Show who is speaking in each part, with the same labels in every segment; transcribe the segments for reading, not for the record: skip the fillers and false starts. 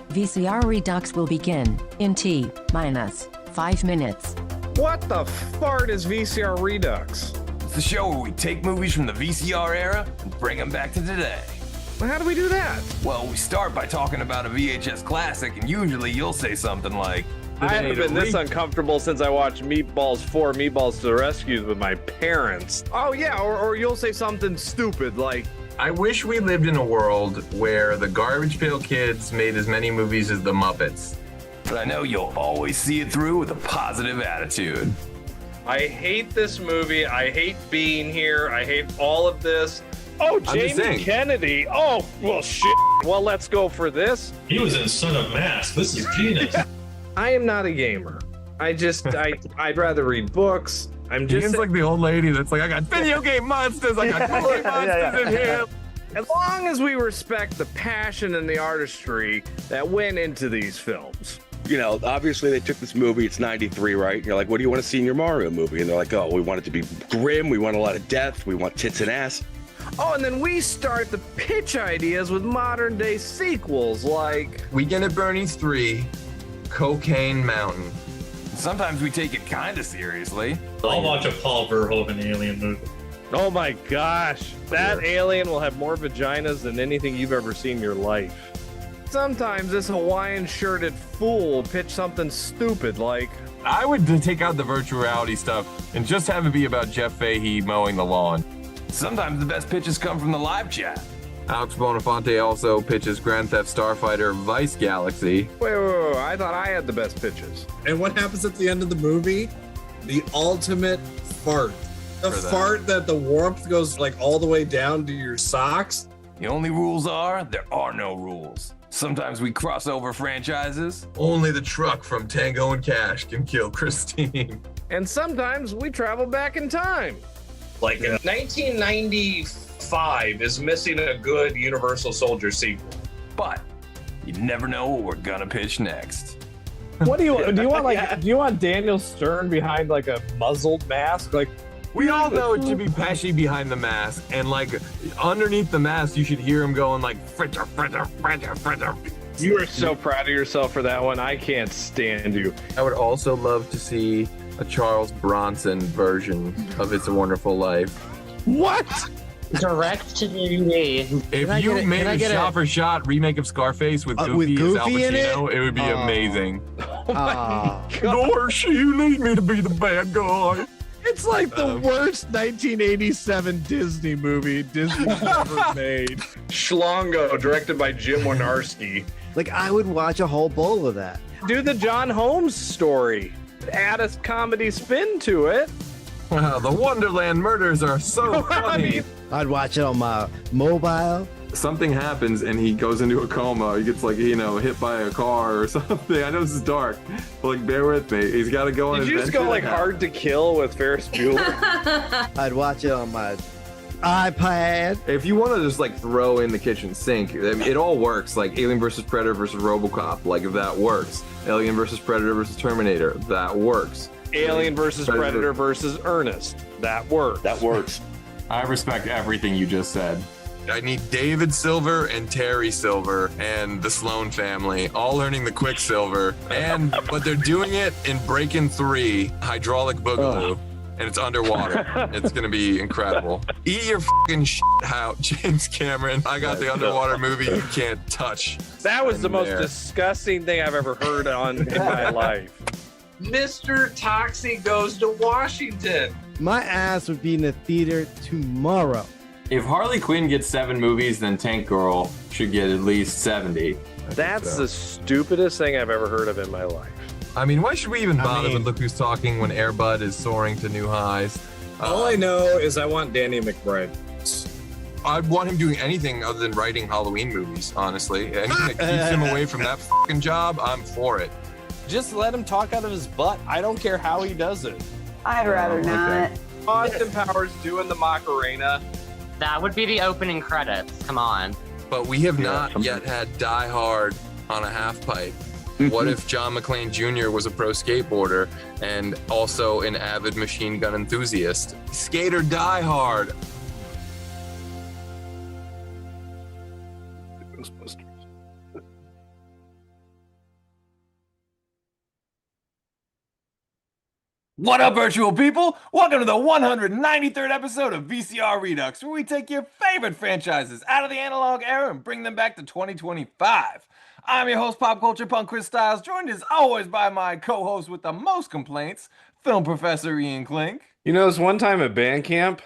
Speaker 1: VCR Redux will begin in T-5 minutes.
Speaker 2: What the fart is VCR Redux?
Speaker 3: It's the show where we take movies from the VCR era and bring them back to today.
Speaker 2: How do we do that?
Speaker 3: Well, we start by talking about a VHS classic, and usually you'll say something like,
Speaker 2: I haven't been this uncomfortable since I watched Meatballs 4, Meatballs to the Rescue with my parents. Oh yeah, or you'll say something stupid like,
Speaker 4: I wish we lived in a world where the Garbage Pail Kids made as many movies as the Muppets.
Speaker 3: but I know you'll always see it through with a positive attitude.
Speaker 2: I hate this movie, I hate being here, I hate all of this. Oh, Jamie Kennedy. Oh, well, shit. Well, let's go for this.
Speaker 5: He was in Son of Mask. This is penis.
Speaker 2: I am not a gamer. I'd rather read books. I'm just
Speaker 4: Ian's like the old lady that's like, I got video game monsters, I got movie monsters in here.
Speaker 2: As long as we respect the passion and the artistry that went into these films.
Speaker 6: You know, obviously they took this movie, it's 93, right? And you're like, what do you want to see in your Mario movie? And they're like, oh, we want it to be grim, we want a lot of death, we want tits and ass.
Speaker 2: Oh, and then we start the pitch ideas with modern day sequels like
Speaker 4: Weekend at Bernie's 3, Cocaine Mountain.
Speaker 3: Sometimes we take it kinda seriously.
Speaker 5: I'll watch a Paul Verhoeven alien movie.
Speaker 2: oh my gosh, that alien will have more vaginas than anything you've ever seen in your life. Sometimes this Hawaiian shirted fool will pitch something stupid like,
Speaker 4: I would take out the virtual reality stuff and just have it be about Jeff Fahey mowing the lawn.
Speaker 3: Sometimes the best pitches come from the live chat.
Speaker 4: Alex Bonafonte also pitches Grand Theft Starfighter Vice Galaxy.
Speaker 2: wait, I thought I had the best pitches.
Speaker 7: And what happens at the end of the movie? The ultimate fart. The fart that the warmth goes like all the way down to your socks.
Speaker 3: The only rules are, there are no rules. Sometimes we cross over franchises.
Speaker 4: Only the truck from Tango and Cash can kill Christine.
Speaker 2: And sometimes we travel back in time.
Speaker 8: Like 1995 is missing a good Universal Soldier sequel.
Speaker 3: But you never know what we're gonna pitch next.
Speaker 2: What do you want? Do you want Daniel Stern behind like a muzzled mask? Like,
Speaker 4: We all know it should be Pesci behind the mask, and like underneath the mask, you should hear him going like fritter, fritter, fritter, fritter.
Speaker 2: you are so proud of yourself for that one. I can't stand you.
Speaker 4: I would also love to see a Charles Bronson version of It's a Wonderful Life.
Speaker 2: What?
Speaker 9: Direct to DVD.
Speaker 4: If you made a shot-for-shot remake of Scarface with Goofy as Al Pacino, it would be amazing.
Speaker 2: Oh my God.
Speaker 4: Dorsey, you need me to be the bad guy.
Speaker 2: It's like the worst 1987 Disney movie Disney's ever made. Schlongo, directed by Jim Wynorski.
Speaker 10: Like, I would watch a whole bowl of that.
Speaker 2: Do the John Holmes story. Add a comedy spin to it.
Speaker 4: The Wonderland murders are so funny.
Speaker 10: I'd watch it on my mobile.
Speaker 4: Something happens and he goes into a coma. He gets like, hit by a car or something. I know this is dark, but like, bear with me. He's got to go on.
Speaker 2: Did you just go like Hard to Kill with Ferris Bueller?
Speaker 10: I'd watch it on my iPad.
Speaker 4: If you want to just like throw in the kitchen sink, I mean, it all works. Like Alien versus Predator versus RoboCop, like if that works. Alien versus Predator versus Terminator, that works.
Speaker 2: Alien versus Predator versus Ernest, that works.
Speaker 6: That works.
Speaker 4: I respect everything you just said. I need David Silver and Terry Silver and the Sloan family all learning the Quicksilver, but they're doing it in Breakin' 3 Hydraulic Boogaloo. And it's underwater. It's gonna be incredible. Eat your fucking shit out, James Cameron. I got the underwater movie you can't touch.
Speaker 2: That was the most disgusting thing I've ever heard in my life.
Speaker 8: Mr. Toxie Goes to Washington.
Speaker 10: My ass would be in the theater tomorrow.
Speaker 4: If Harley Quinn gets 7 movies, then Tank Girl should get at least 70.
Speaker 2: That's the stupidest thing I've ever heard of in my life.
Speaker 4: I mean, why should we even bother with Look Who's Talking when Air Bud is soaring to new highs?
Speaker 7: All I know is I want Danny McBride.
Speaker 4: I'd want him doing anything other than writing Halloween movies, honestly. Anything that keeps him away from that fucking job, I'm for it.
Speaker 2: Just let him talk out of his butt. I don't care how he does it.
Speaker 9: I'd rather not.
Speaker 2: Austin Powers doing the Macarena.
Speaker 9: That would be the opening credits. Come on.
Speaker 4: But we have not yet had Die Hard on a half pipe. What if John McClane Jr. was a pro skateboarder and also an avid machine gun enthusiast? Skate or Die Hard.
Speaker 3: What up, virtual people? Welcome to the 193rd episode of VCR Redux, where we take your favorite franchises out of the analog era and bring them back to 2025. I'm your host, pop culture punk Chris Stiles, joined as always by my co-host with the most complaints, film professor Ian Klink.
Speaker 2: You know, this one time at band camp,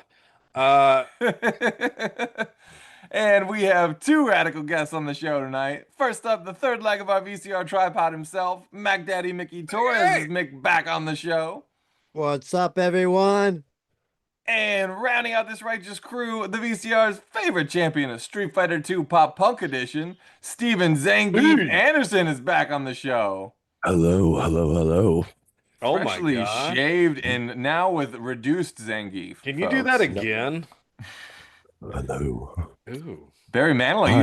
Speaker 3: And we have two radical guests on the show tonight. First up, the third leg of our VCR tripod himself, Mac Daddy Mickey Torres is Mick back on the show.
Speaker 10: What's up, everyone?
Speaker 3: And rounding out this righteous crew, the VCR's favorite champion of Street Fighter II Pop Punk Edition, Steven Zangief Anderson is back on the show.
Speaker 6: Hello.
Speaker 2: oh my
Speaker 3: Freshly
Speaker 2: god.
Speaker 3: shaved and now with reduced Zangief.
Speaker 2: Can you do that again?
Speaker 6: Hello.
Speaker 2: Ooh.
Speaker 3: Barry Manilow,
Speaker 6: Hi,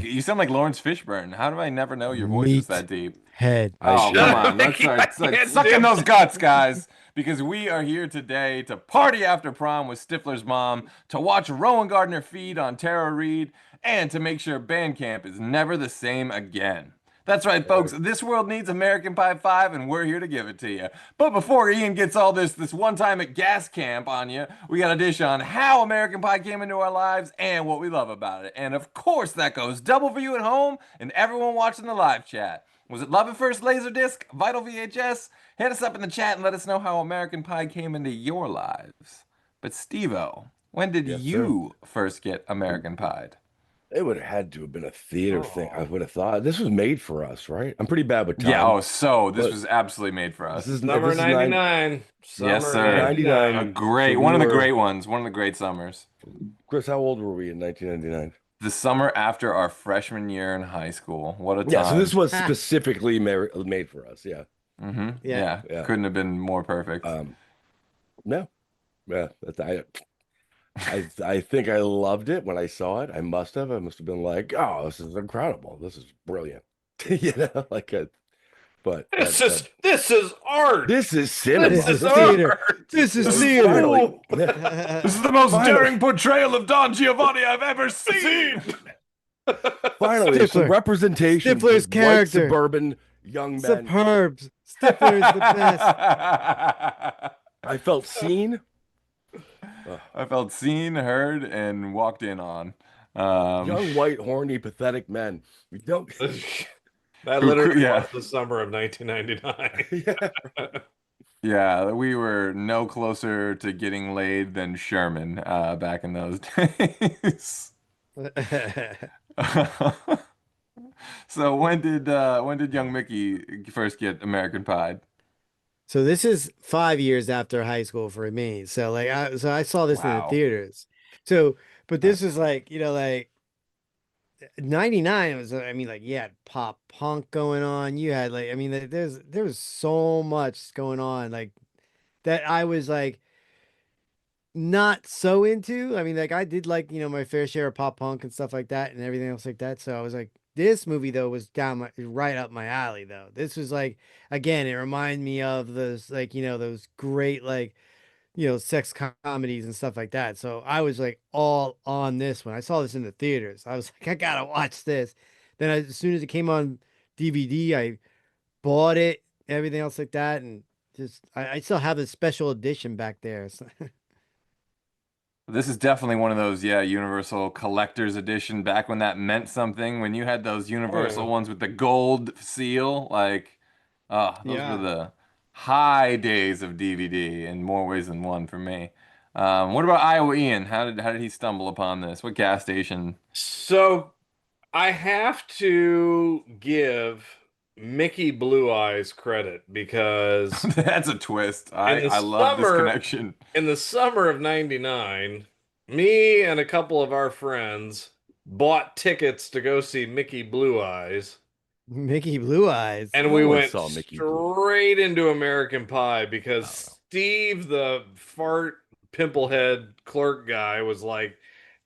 Speaker 3: you sound like Lawrence Fishburne. How do I never know your voice is that deep?
Speaker 10: Head.
Speaker 3: Oh, come on. Let's
Speaker 2: I
Speaker 3: start
Speaker 2: can't
Speaker 3: sucking
Speaker 2: do
Speaker 3: those guts, guys. Because we are here today to party after prom with Stifler's mom, to watch Rowan Gardner feed on Tara Reid, and to make sure band camp is never the same again. That's right, folks. This world needs American Pie 5, and we're here to give it to you. But before Ian gets all this one time at gas camp on you, we got a dish on how American Pie came into our lives and what we love about it. And of course, that goes double for you at home and everyone watching the live chat. Was it Love at First Laserdisc? Vital VHS? Hit us up in the chat and let us know how American Pie came into your lives. But Steve-O, when did you first get American Pied?
Speaker 6: It would have had to have been a theater thing. I would have thought this was made for us, right? I'm pretty bad with time.
Speaker 3: Yeah. This was absolutely made for us.
Speaker 6: This is
Speaker 2: Number 99.
Speaker 3: Yes, sir.
Speaker 6: 99.
Speaker 3: A great, one of the great ones. One of the great summers.
Speaker 6: Chris, how old were we in 1999?
Speaker 3: The summer after our freshman year in high school. What a time.
Speaker 6: Yeah, so this was specifically made for us. Yeah.
Speaker 3: Mm-hmm.
Speaker 10: Yeah.
Speaker 3: Yeah. Couldn't have been more perfect.
Speaker 6: No. Yeah. I think I loved it when I saw it. I must have been like, oh, this is incredible. This is brilliant. But
Speaker 2: This is art.
Speaker 6: This is cinema.
Speaker 10: This is theater. This is theater.
Speaker 6: Finally.
Speaker 3: This is the most daring portrayal of Don Giovanni I've ever seen.
Speaker 6: Finally, some representation.
Speaker 10: Stifler's
Speaker 6: of
Speaker 10: character.
Speaker 6: White suburban young men.
Speaker 10: Superbs. Stifler is the best.
Speaker 6: I felt seen.
Speaker 3: I felt seen, heard, and walked in on.
Speaker 6: Young, white, horny, pathetic men. We don't.
Speaker 2: That literally was the summer of 1999.
Speaker 3: Yeah, we were no closer to getting laid than Sherman back in those days. So when did young Mickey first get American Pie?
Speaker 10: So this is 5 years after high school for me. So I saw this in the theaters. So, but this was like 99. It was, you had pop punk going on. You had there was so much going on that I was not so into. I did my fair share of pop punk and stuff like that and everything else like that. So I was like, this movie though was right up my alley though. This was again, it reminded me of those those great sex comedies and stuff like that. So I was all on this when I saw this in the theaters. I was like, I gotta watch this. Then as soon as it came on DVD, I bought it, everything else like that, and just I still have a special edition back there. So.
Speaker 3: This is definitely one of those, Universal Collector's Edition, back when that meant something, when you had those Universal ones with the gold seal, those were the high days of DVD in more ways than one for me. What about Iowa Ian? How did he stumble upon this? What gas station?
Speaker 2: So I have to give Mickey Blue Eyes credit because
Speaker 3: that's a twist. I love this connection.
Speaker 2: In the summer of 99, me and a couple of our friends bought tickets to go see Mickey Blue Eyes.
Speaker 10: Mickey Blue Eyes.
Speaker 2: And we went straight into American Pie because Steve, the fart pimplehead clerk guy, was like,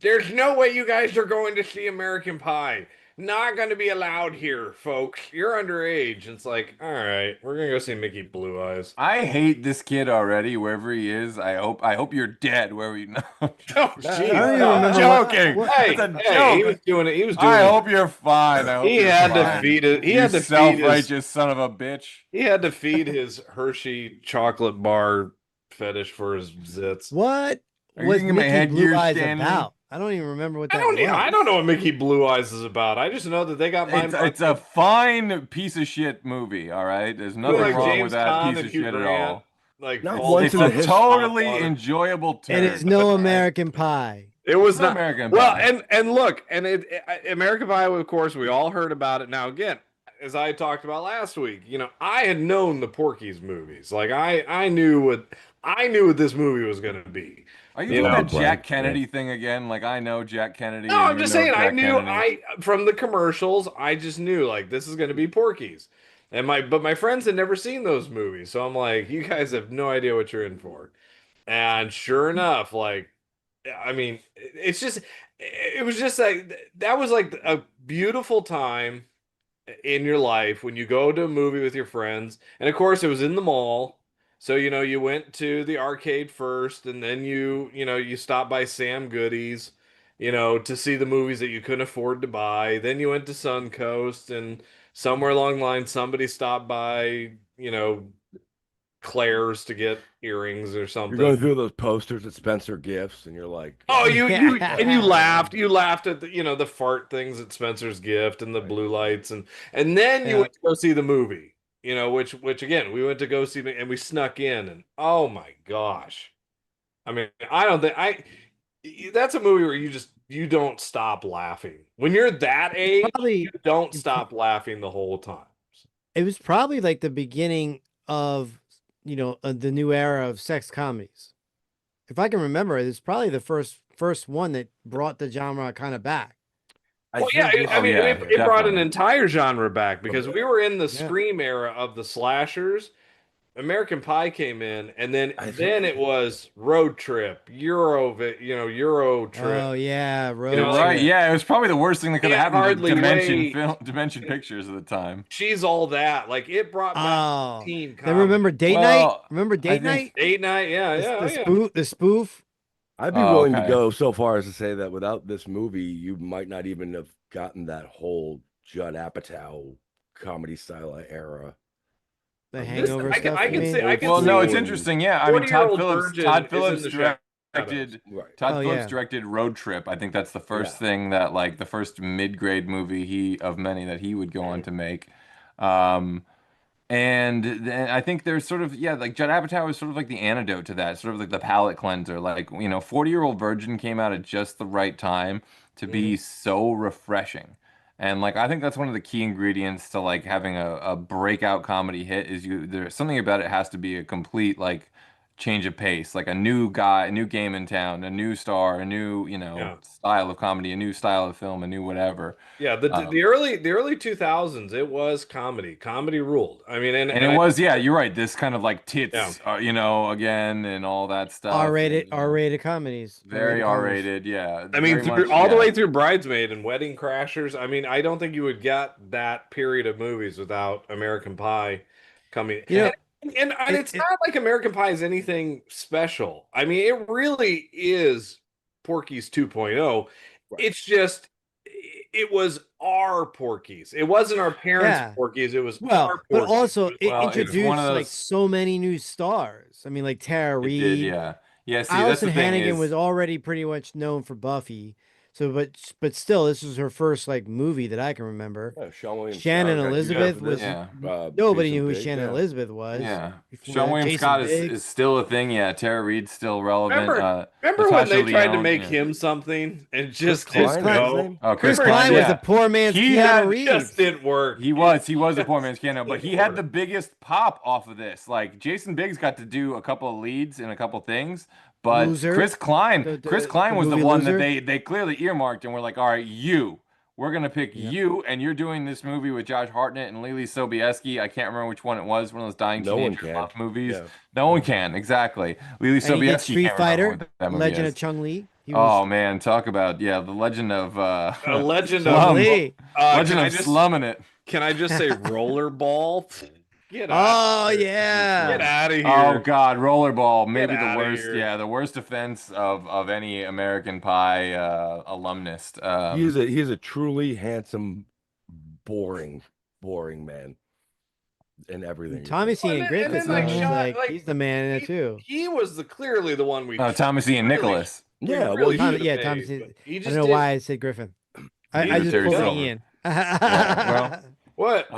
Speaker 2: there's no way you guys are going to see American Pie. not going to be allowed here, folks. You're underage. It's like, all right, we're going to go see Mickey Blue Eyes.
Speaker 3: I hate this kid already, wherever he is. I hope you're dead, wherever you know.
Speaker 2: Oh, jeez.
Speaker 10: I don't even
Speaker 3: I'm
Speaker 10: remember
Speaker 3: joking.
Speaker 10: what-
Speaker 3: It's a
Speaker 2: Hey,
Speaker 3: joke.
Speaker 2: he was doing it. He was doing
Speaker 3: I
Speaker 2: it.
Speaker 3: hope you're fine. I hope
Speaker 2: He
Speaker 3: you're
Speaker 2: had to
Speaker 3: fine.
Speaker 2: feed it. He
Speaker 3: You
Speaker 2: had to feed
Speaker 3: self-righteous
Speaker 2: his.
Speaker 3: son of a bitch.
Speaker 2: He had to feed his Hershey chocolate bar fetish for his zits.
Speaker 10: What
Speaker 3: Are you
Speaker 10: was
Speaker 3: getting my
Speaker 10: Mickey
Speaker 3: headgear,
Speaker 10: Blue Eyes
Speaker 3: Stanley?
Speaker 10: about? I don't even remember what
Speaker 2: I
Speaker 10: that
Speaker 2: don't.
Speaker 10: was.
Speaker 2: I don't know what Mickey Blue Eyes is about. I just know that they got my.
Speaker 3: It's a fine piece of shit movie. All right, there's nothing
Speaker 2: like
Speaker 3: wrong
Speaker 2: James
Speaker 3: with that
Speaker 2: Caan
Speaker 3: piece
Speaker 2: and
Speaker 3: of
Speaker 2: Hugh
Speaker 3: shit at
Speaker 2: Grant.
Speaker 3: all.
Speaker 2: Like
Speaker 6: Not
Speaker 2: all
Speaker 6: once
Speaker 3: It's
Speaker 6: in the
Speaker 3: a
Speaker 6: history.
Speaker 3: totally enjoyable turn.
Speaker 10: It is no American Pie.
Speaker 2: It was
Speaker 3: No
Speaker 2: not
Speaker 3: American
Speaker 2: well,
Speaker 3: Pie.
Speaker 2: and look, and American Pie. Of course, we all heard about it. Now, again, as I talked about last week, I had known the Porky's movies. Like I knew what this movie was going to be.
Speaker 3: Are you
Speaker 2: You
Speaker 3: doing
Speaker 2: know,
Speaker 3: that Jack Kennedy thing again? Like I know Jack Kennedy.
Speaker 2: No,
Speaker 3: and
Speaker 2: I'm
Speaker 3: you
Speaker 2: just
Speaker 3: know
Speaker 2: saying. I
Speaker 3: Jack
Speaker 2: knew
Speaker 3: Kennedy.
Speaker 2: from the commercials. I just knew like this is going to be Porky's, and my friends had never seen those movies, so I'm like, you guys have no idea what you're in for. And sure enough, like, I mean, it was just like that was like a beautiful time in your life when you go to a movie with your friends. And of course, it was in the mall. So, you went to the arcade first, and then you stopped by Sam Goody's, to see the movies that you couldn't afford to buy. Then you went to Suncoast, and somewhere along the line, somebody stopped by, Claire's to get earrings or something.
Speaker 6: You're going through those posters at Spencer Gifts, and you're like,
Speaker 2: Oh, you
Speaker 10: Yeah.
Speaker 2: and you laughed. You laughed at the fart things at Spencer's Gift and the blue lights, and then you
Speaker 10: Yeah.
Speaker 2: went to go see the movie. Which again we went to go see, and we snuck in, and oh my gosh, I mean, I don't think that's a movie where you don't stop laughing when you're that age.
Speaker 10: Probably
Speaker 2: You don't stop laughing the whole time.
Speaker 10: it was probably like the beginning of the new era of sex comedies. If I can remember, it's probably the first one that brought the genre kind of back.
Speaker 2: Well, yeah, it brought an
Speaker 3: definitely.
Speaker 2: entire genre back because we were in the
Speaker 10: Yeah.
Speaker 2: Scream era of the slashers. American Pie came in, and then it was Road Trip, Euro Trip.
Speaker 10: Oh yeah, Road
Speaker 2: know,
Speaker 3: You're
Speaker 10: Trip.
Speaker 3: right. Yeah, it was probably the worst thing that could have
Speaker 2: Can't
Speaker 3: happened to
Speaker 2: hardly wait.
Speaker 3: Dimension Pictures at the time.
Speaker 2: She's all that. Like it brought back
Speaker 10: Oh,
Speaker 2: teen
Speaker 10: then remember Date
Speaker 3: Well,
Speaker 10: Night? Remember Date
Speaker 3: think-
Speaker 10: Night?
Speaker 2: Date Night. Yeah,
Speaker 10: The,
Speaker 2: yeah,
Speaker 10: the
Speaker 2: yeah.
Speaker 10: spoof. The spoof.
Speaker 6: I'd be
Speaker 3: Oh,
Speaker 6: willing to
Speaker 3: okay.
Speaker 6: go so far as to say that without this movie, you might not even have gotten that whole Judd Apatow comedy style era.
Speaker 10: The Hangover stuff.
Speaker 2: I
Speaker 10: you
Speaker 2: can
Speaker 10: mean?
Speaker 2: say I can
Speaker 3: Well,
Speaker 2: see
Speaker 3: no, it's interesting. Yeah, I mean,
Speaker 2: 40-year-old
Speaker 3: Todd
Speaker 2: virgin
Speaker 3: Phillips
Speaker 2: is in the shadows.
Speaker 3: directed.
Speaker 6: Right.
Speaker 3: Todd
Speaker 10: Oh,
Speaker 3: Phillips
Speaker 10: yeah.
Speaker 3: directed Road Trip. I think that's the first
Speaker 6: Yeah.
Speaker 3: thing that, like, the first mid-grade movie of many that he would go on to make. And then I think there's sort of, like Judd Apatow is sort of like the antidote to that, sort of like the palate cleanser. Like, 40-Year-Old Virgin came out at just the right time to be so refreshing. And like I think that's one of the key ingredients to like having a breakout comedy hit is there's something about it has to be a complete like change of pace, like a new guy, a new game in town, a new star, a new, style of comedy, a new style of film, a new whatever.
Speaker 2: Yeah, the early 2000s, it was comedy. Comedy ruled. I mean, and
Speaker 3: it was, you're right. This kind of like tits, again, and all that stuff.
Speaker 10: R-rated comedies.
Speaker 3: Very R-rated, yeah.
Speaker 2: I mean,
Speaker 3: very much,
Speaker 2: all the way through Bridesmaid and Wedding Crashers. I mean, I don't think you would get that period of movies without American Pie coming.
Speaker 10: Yeah.
Speaker 2: And it's not like American Pie is anything special. I mean, it really is Porky's 2.0.
Speaker 6: Right.
Speaker 2: It's just, it was our Porky's. It wasn't our parents' Porky's. It was our Porky's.
Speaker 10: But also it
Speaker 3: it's
Speaker 10: introduced
Speaker 3: one of those-
Speaker 10: like so many new stars. I mean, like Tara
Speaker 3: It
Speaker 10: Reid.
Speaker 3: did, yeah. Yeah, see, that's
Speaker 10: Allison
Speaker 3: the thing
Speaker 10: Hannigan
Speaker 3: is,
Speaker 10: was already pretty much known for Buffy. So, but still, this was her first like movie that I can remember.
Speaker 6: Yeah, Sean William
Speaker 10: Shannon
Speaker 6: Scott got
Speaker 10: Elizabeth
Speaker 6: used for this.
Speaker 3: Yeah.
Speaker 10: Nobody
Speaker 6: Jason
Speaker 10: knew who
Speaker 6: Biggs,
Speaker 10: Shannon
Speaker 6: yeah.
Speaker 10: Elizabeth was.
Speaker 3: yeah.
Speaker 10: before
Speaker 3: Sean
Speaker 10: that.
Speaker 3: William
Speaker 10: Jason
Speaker 3: Scott
Speaker 10: Biggs.
Speaker 3: is still a thing, yeah. Tara Reid's still relevant.
Speaker 2: Remember when
Speaker 3: Natasha
Speaker 2: they tried to
Speaker 3: Lyonne,
Speaker 2: make
Speaker 3: yeah.
Speaker 2: him something and just
Speaker 6: Chris
Speaker 2: didn't
Speaker 6: Klein,
Speaker 2: go?
Speaker 6: his name?
Speaker 3: Oh,
Speaker 10: Chris
Speaker 3: Klein,
Speaker 10: Klein was
Speaker 3: yeah.
Speaker 10: a poor man's
Speaker 3: He
Speaker 10: Keanu
Speaker 3: had
Speaker 10: Reeves.
Speaker 2: Just didn't work.
Speaker 3: He was a poor man's Keanu, but he had the biggest pop off of this. Like Jason Biggs got to do a couple of leads in a couple things, but
Speaker 10: Loser?
Speaker 3: Chris Klein
Speaker 10: The
Speaker 3: was the
Speaker 10: movie
Speaker 3: one
Speaker 10: Loser?
Speaker 3: that they clearly earmarked and were like, all right, we're gonna pick you, and you're doing this movie with Josh Hartnett and Lily Sobieski. I can't remember which one it was. One of those dying
Speaker 6: No one
Speaker 3: teenager
Speaker 6: can.
Speaker 3: movies.
Speaker 6: Yeah.
Speaker 3: No one can exactly. Lily
Speaker 10: And he did
Speaker 3: Sobieski.
Speaker 10: Street
Speaker 3: can't remember
Speaker 10: Fighter,
Speaker 3: what that movie
Speaker 10: Legend
Speaker 3: is.
Speaker 10: of Chung Li. He was
Speaker 3: Oh man, talk about the legend of
Speaker 2: A legend
Speaker 3: Slum.
Speaker 2: of
Speaker 10: Lee.
Speaker 3: Legend
Speaker 2: can I
Speaker 3: of
Speaker 2: just
Speaker 3: slumming it.
Speaker 2: can I just say rollerball? Get
Speaker 10: Oh
Speaker 2: out! Get
Speaker 10: yeah.
Speaker 2: out of here!
Speaker 3: Oh God, rollerball, maybe the
Speaker 2: outta
Speaker 3: worst.
Speaker 2: here.
Speaker 3: Yeah, the worst offense of any American Pie alumnus.
Speaker 6: He is a truly handsome, boring man in everything.
Speaker 10: Thomas
Speaker 2: Well,
Speaker 10: Ian
Speaker 2: and
Speaker 10: Griffith
Speaker 2: then
Speaker 10: though,
Speaker 2: like
Speaker 10: is
Speaker 2: shot
Speaker 10: like
Speaker 2: like
Speaker 10: he's the man in it
Speaker 2: he,
Speaker 10: too.
Speaker 2: he was clearly the one we
Speaker 3: Thomas Ian
Speaker 2: really-
Speaker 3: Nicholas.
Speaker 2: we
Speaker 6: Yeah,
Speaker 2: really
Speaker 6: well,
Speaker 2: should've
Speaker 10: Yeah,
Speaker 2: made,
Speaker 10: Thomas.
Speaker 2: but he
Speaker 10: I
Speaker 2: just
Speaker 10: don't know
Speaker 2: did.
Speaker 10: why I said Griffin. I
Speaker 3: Neither
Speaker 10: just
Speaker 3: Terry
Speaker 10: pulled the
Speaker 3: Silver.
Speaker 10: Ian.
Speaker 3: Yeah,
Speaker 2: What?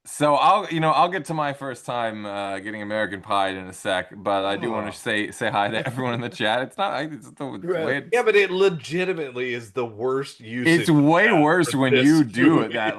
Speaker 3: So I'll get to my first time getting American Pie in a sec, but I do want to say hi to everyone in the chat. It's not it's the way it's,
Speaker 2: Yeah, but it legitimately is the worst usage.
Speaker 3: it's way
Speaker 2: of that
Speaker 3: worse
Speaker 2: for
Speaker 3: when
Speaker 2: this
Speaker 3: you do it.
Speaker 2: movie.
Speaker 3: That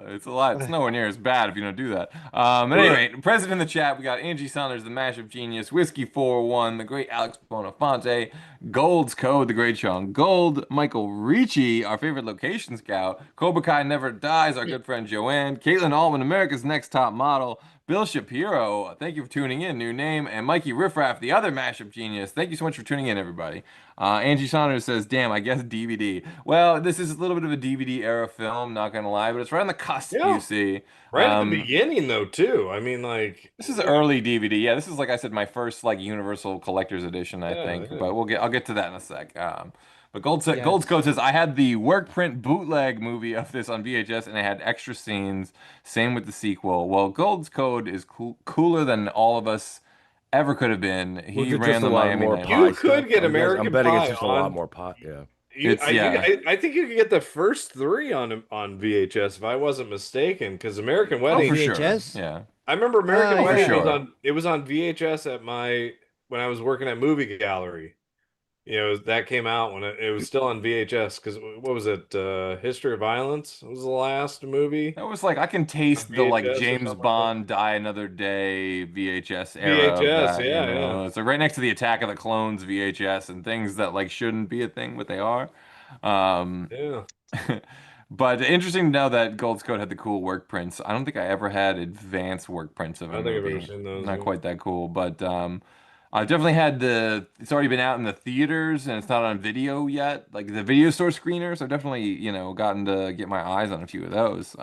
Speaker 3: it's a lot. It's nowhere near as bad if you don't do that. At any rate, present in the chat, we got Angie Saunders, the mashup genius, Whiskey 401, the great Alex Bonafonte, Gold's Code, the great Sean Gold, Michael Ricci, our favorite location scout, Cobra Kai Never Dies, our good friend Joanne, Caitlin Allman, America's Next Top Model, Bill Shapiro, thank you for tuning in, new name, and Mikey Riffraff, the other mashup genius. Thank you so much for tuning in, everybody. Angie Saunders says, damn, I guess DVD. Well, this is a little bit of a DVD era film, not gonna lie, but it's right on the cusp,
Speaker 2: Yeah.
Speaker 3: you see.
Speaker 2: Right at the beginning, though, too. I mean, like
Speaker 3: This is early DVD. Yeah, this is like I said, my first like Universal Collector's Edition, I think.
Speaker 2: yeah.
Speaker 3: But I'll get to that in a sec. But Gold's
Speaker 10: Yes.
Speaker 3: Code says I had the work print bootleg movie of this on VHS, and it had extra scenes. Same with the sequel. Well, Gold's Code is cooler than all of us ever could have been. He
Speaker 6: Was it
Speaker 3: ran
Speaker 6: just
Speaker 3: the
Speaker 6: a lot
Speaker 3: Miami
Speaker 6: more
Speaker 3: Night
Speaker 6: pie
Speaker 2: You
Speaker 3: Lights.
Speaker 2: could get
Speaker 6: I'm
Speaker 2: American
Speaker 6: betting
Speaker 2: Pie
Speaker 6: it's just a
Speaker 2: on-
Speaker 6: lot more pot. Yeah.
Speaker 2: I think you could get the first three on VHS if I wasn't mistaken, because American Wedding.
Speaker 3: for sure.
Speaker 10: VHS?
Speaker 3: Yeah.
Speaker 2: I remember American
Speaker 10: yeah.
Speaker 2: Wedding
Speaker 3: For
Speaker 2: was
Speaker 3: sure.
Speaker 2: on. It was on VHS when I was working at Movie Gallery. You know, that came out when it was still on VHS. Because what was it? History of Violence was the last movie.
Speaker 3: That was like I can taste the like
Speaker 2: VHS or
Speaker 3: James
Speaker 2: something like
Speaker 3: Bond Die Another Day VHS era. Of
Speaker 2: VHS,
Speaker 3: that,
Speaker 2: yeah,
Speaker 3: you know? So right next to the Attack of the Clones VHS and things that like shouldn't be a thing, but they are.
Speaker 2: Yeah.
Speaker 3: But interesting to know that Gold's Code had the cool work prints. I don't think I ever had advanced work prints of
Speaker 2: I
Speaker 3: a
Speaker 2: don't think I've
Speaker 3: movie.
Speaker 2: ever seen those.
Speaker 3: Not quite that cool, but I've definitely had it's already been out in the theaters and it's not on video yet. Like the video store screeners, I've definitely, gotten to get my eyes on a few of those,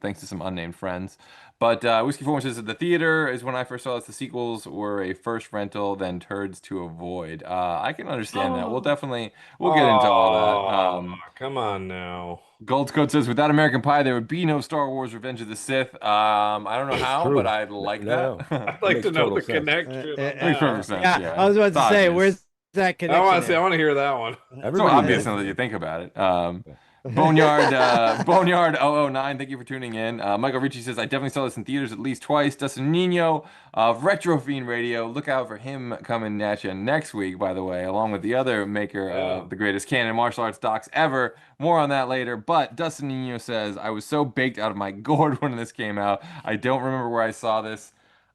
Speaker 3: thanks to some unnamed friends. But Whiskey Four says that the theater is when I first saw this. The sequels were a first rental, then turds to avoid. I can understand that. We'll get into all that.
Speaker 2: Come on now.
Speaker 3: Gold's Code says, without American Pie, there would be no Star Wars Revenge of the Sith. I don't know how,
Speaker 6: true.
Speaker 3: but I'd like
Speaker 6: No.
Speaker 3: that.
Speaker 2: I'd like
Speaker 6: Makes
Speaker 2: to know
Speaker 6: total
Speaker 2: the
Speaker 6: sense.
Speaker 2: connection. on
Speaker 3: Makes
Speaker 2: that.
Speaker 3: perfect sense.
Speaker 10: Yeah,
Speaker 3: Yeah,
Speaker 10: I was about
Speaker 3: It's
Speaker 10: to say,
Speaker 3: obvious.
Speaker 10: where's that connection?
Speaker 2: I want to
Speaker 10: at?
Speaker 2: I want to hear that one.
Speaker 3: So
Speaker 6: Everybody
Speaker 3: obvious
Speaker 6: knows.
Speaker 3: now that you think about it. Boneyard 009, thank you for tuning in. Michael Ricci says, I definitely saw this in theaters at least twice. Dustin Nino of Retro Fiend Radio. Look out for him coming at you next week, by the way, along with the other maker of the greatest canon martial arts docs ever. More on that later. But Dustin Nino says, I was so baked out of my gourd when this came out. I don't remember where I saw this.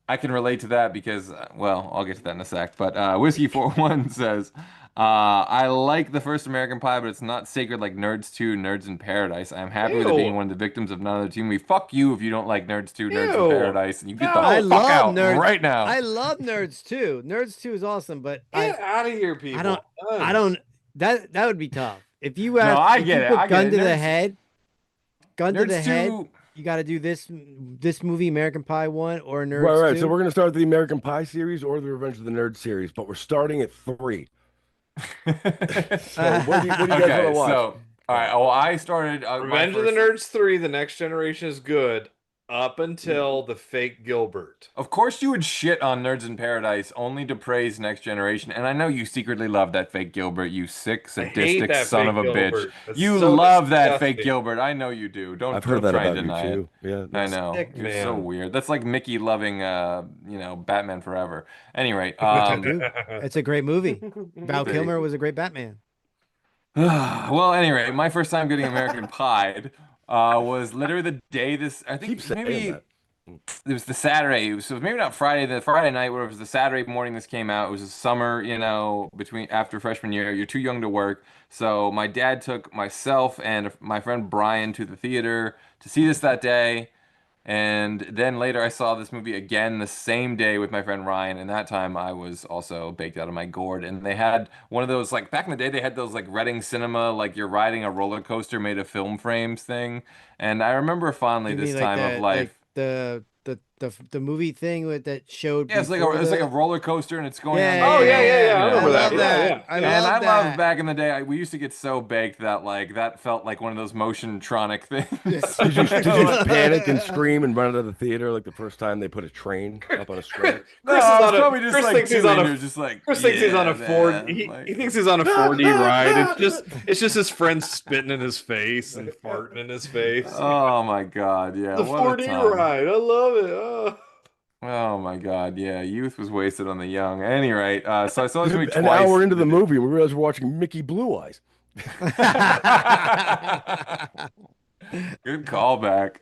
Speaker 3: I can relate to that because, I'll get to that in a sec. But Whiskey 41 says, I like the first American Pie, but it's not sacred like Nerds 2, Nerds in Paradise. I'm happy with it being one of the victims of none other team. Fuck you if you don't like Nerds 2, Nerds in Paradise, and you get the
Speaker 10: I
Speaker 3: fuck
Speaker 10: love
Speaker 3: out
Speaker 10: Nerds
Speaker 3: right now.
Speaker 10: I love Nerds too. Nerds 2 is awesome, but
Speaker 2: Get out of here, people.
Speaker 10: I don't. That would be tough. If you
Speaker 3: No, I
Speaker 10: if
Speaker 3: get
Speaker 10: you
Speaker 3: it,
Speaker 10: put
Speaker 3: I get
Speaker 10: gun
Speaker 3: it.
Speaker 10: to the
Speaker 3: Nerds-
Speaker 10: head, gun to
Speaker 3: Nerds
Speaker 10: the head.
Speaker 3: 2
Speaker 10: You got to do this movie, American Pie 1 or Nerds
Speaker 6: Right.
Speaker 10: 2.
Speaker 6: So we're gonna start the American Pie series or the Revenge of the Nerd series, but we're starting at 3. So what do you guys want to watch?
Speaker 3: So, all right. Oh, I started
Speaker 2: Revenge of the Nerds 3, The Next Generation is good up until the fake Gilbert.
Speaker 3: Of course, you would shit on Nerds in Paradise only to praise Next Generation, and I know you secretly love that fake Gilbert. You sick,
Speaker 2: I hate
Speaker 3: sadistic
Speaker 2: that
Speaker 3: son
Speaker 2: fake
Speaker 3: of a
Speaker 2: Gilbert.
Speaker 3: bitch.
Speaker 2: It's
Speaker 3: You
Speaker 2: so
Speaker 3: love that fake
Speaker 2: disgusting.
Speaker 3: Gilbert. I know you do. Don't
Speaker 6: I've heard that
Speaker 3: try and
Speaker 6: about
Speaker 3: deny
Speaker 6: you
Speaker 3: it.
Speaker 6: too. Yeah.
Speaker 3: I know.
Speaker 2: Sick,
Speaker 3: You're so
Speaker 2: man.
Speaker 3: weird. That's like Mickey loving, Batman Forever. Anyway,
Speaker 10: It's a great movie. Val Kilmer was a great Batman.
Speaker 3: well, anyway, my first time getting American Pied was literally the day this. I think
Speaker 6: Keep saying
Speaker 3: maybe
Speaker 6: that.
Speaker 3: it was the Saturday. So maybe not Friday. The Friday night, whatever. It was the Saturday morning this came out. It was a summer, after freshman year. You're too young to work. So my dad took myself and my friend Brian to the theater to see this that day. And then later I saw this movie again the same day with my friend Ryan, and that time I was also baked out of my gourd. And they had one of those, like back in the day, they had those like Reading Cinema, like you're riding a roller coaster made of film frames thing. And I remember fondly
Speaker 10: You
Speaker 3: this
Speaker 10: mean like
Speaker 3: time of life.
Speaker 10: the movie thing with that showed
Speaker 3: Yeah, it's like
Speaker 10: before
Speaker 3: it's like a
Speaker 10: the
Speaker 3: roller coaster and it's going
Speaker 10: Yeah,
Speaker 3: on.
Speaker 2: Oh yeah, yeah, yeah. I
Speaker 3: you know,
Speaker 2: remember that.
Speaker 10: love that.
Speaker 2: Yeah,
Speaker 10: I
Speaker 2: yeah.
Speaker 3: And
Speaker 10: love
Speaker 3: I
Speaker 10: that.
Speaker 3: loved back in the day, we used to get so baked that like that felt like one of those motion-tronic things.
Speaker 6: Did you just panic and scream and run out of the theater like the first time they put a train up on a string?
Speaker 3: No,
Speaker 2: Chris is
Speaker 3: it's
Speaker 2: on a-
Speaker 3: probably just
Speaker 2: Chris
Speaker 3: like
Speaker 2: thinks he's on a-
Speaker 3: teenagers, just like
Speaker 2: Chris thinks he's on a
Speaker 3: yeah,
Speaker 2: Ford.
Speaker 3: man,
Speaker 2: He
Speaker 3: like-
Speaker 2: thinks he's on a 4D ride. It's just his friends spitting in his face and farting in his face.
Speaker 3: Oh my God, yeah,
Speaker 2: The
Speaker 3: what a
Speaker 2: 4D
Speaker 3: time.
Speaker 2: ride. I love it. Oh.
Speaker 3: Oh my God, yeah, youth was wasted on the young. At any rate, so I saw this movie
Speaker 6: An
Speaker 3: twice.
Speaker 6: hour into the movie, we realized we're watching Mickey Blue Eyes.
Speaker 3: Good callback.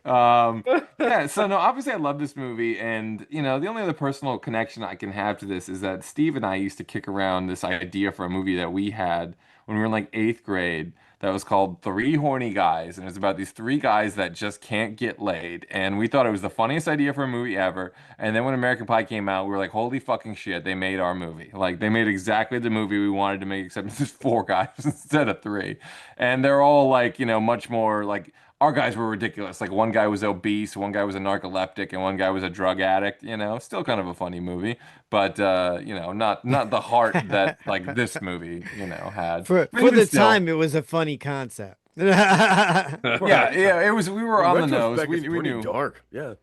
Speaker 3: Yeah, so no, obviously I love this movie, and you know, the only other personal connection I can have to this is that Steve and I used to kick around this idea for a movie that we had when we were in like 8th grade that was called Three Horny Guys, and it's about these three guys that just can't get laid. And we thought it was the funniest idea for a movie ever. And then when American Pie came out, we were like, holy fucking shit, they made our movie. Like they made exactly the movie we wanted to make, except it's just 4 guys instead of 3. And they're all like, you know, much more like our guys were ridiculous. Like one guy was obese, one guy was a narcoleptic, and one guy was a drug addict. You know, still kind of a funny movie, but you know, not the heart that like this movie, you know, had.
Speaker 10: For
Speaker 3: But even
Speaker 10: the
Speaker 3: still,
Speaker 10: time, it was a funny concept.
Speaker 3: yeah, it was. We were on the nose.
Speaker 6: Retrospect,
Speaker 3: We
Speaker 6: it's pretty
Speaker 3: knew.
Speaker 6: dark. Yeah,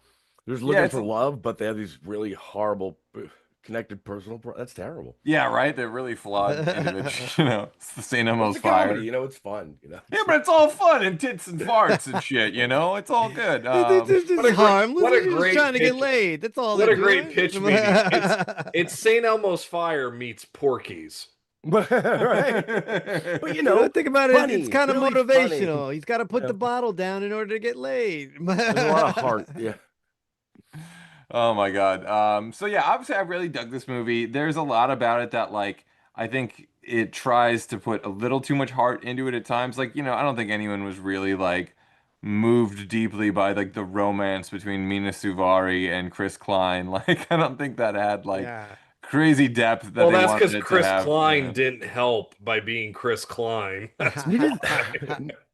Speaker 6: there's looking
Speaker 3: it's
Speaker 6: for
Speaker 3: a-
Speaker 6: love, but they have these really horrible connected personal. That's terrible.
Speaker 3: Yeah, right. They're really flawed individuals. You know, it's the St. Elmo's
Speaker 6: It's a comedy,
Speaker 3: Fire.
Speaker 6: you know, it's fun. You know.
Speaker 3: Yeah, but it's all fun and tits and farts and shit. You know, it's all good.
Speaker 10: This
Speaker 2: What a
Speaker 10: is
Speaker 2: great-
Speaker 10: harmless.
Speaker 2: what a
Speaker 10: They're just
Speaker 2: great
Speaker 10: trying to get
Speaker 2: pitch.
Speaker 10: laid. That's all.
Speaker 2: What
Speaker 10: they're
Speaker 2: a great
Speaker 10: doing.
Speaker 2: pitch meeting. It's St. Elmo's Fire meets Porky's.
Speaker 6: But right. But you know,
Speaker 10: think about it.
Speaker 6: funny,
Speaker 10: It's kind of
Speaker 6: really
Speaker 10: motivational.
Speaker 6: funny.
Speaker 10: He's got to put
Speaker 6: Yeah.
Speaker 10: the bottle down in order to get laid.
Speaker 6: There's a lot of heart. Yeah.
Speaker 3: Oh my God. So yeah, obviously I really dug this movie. There's a lot about it that like I think it tries to put a little too much heart into it at times. Like, you know, I don't think anyone was really like moved deeply by like the romance between Mina Suvari and Chris Klein. Like, I don't think that had like
Speaker 10: Yeah.
Speaker 3: crazy depth that
Speaker 2: Well,
Speaker 3: they
Speaker 2: that's
Speaker 3: wanted
Speaker 2: because
Speaker 3: it to
Speaker 2: Chris
Speaker 3: have,
Speaker 2: Klein
Speaker 3: yeah.
Speaker 2: didn't help by being Chris Klein. That's
Speaker 6: Neither,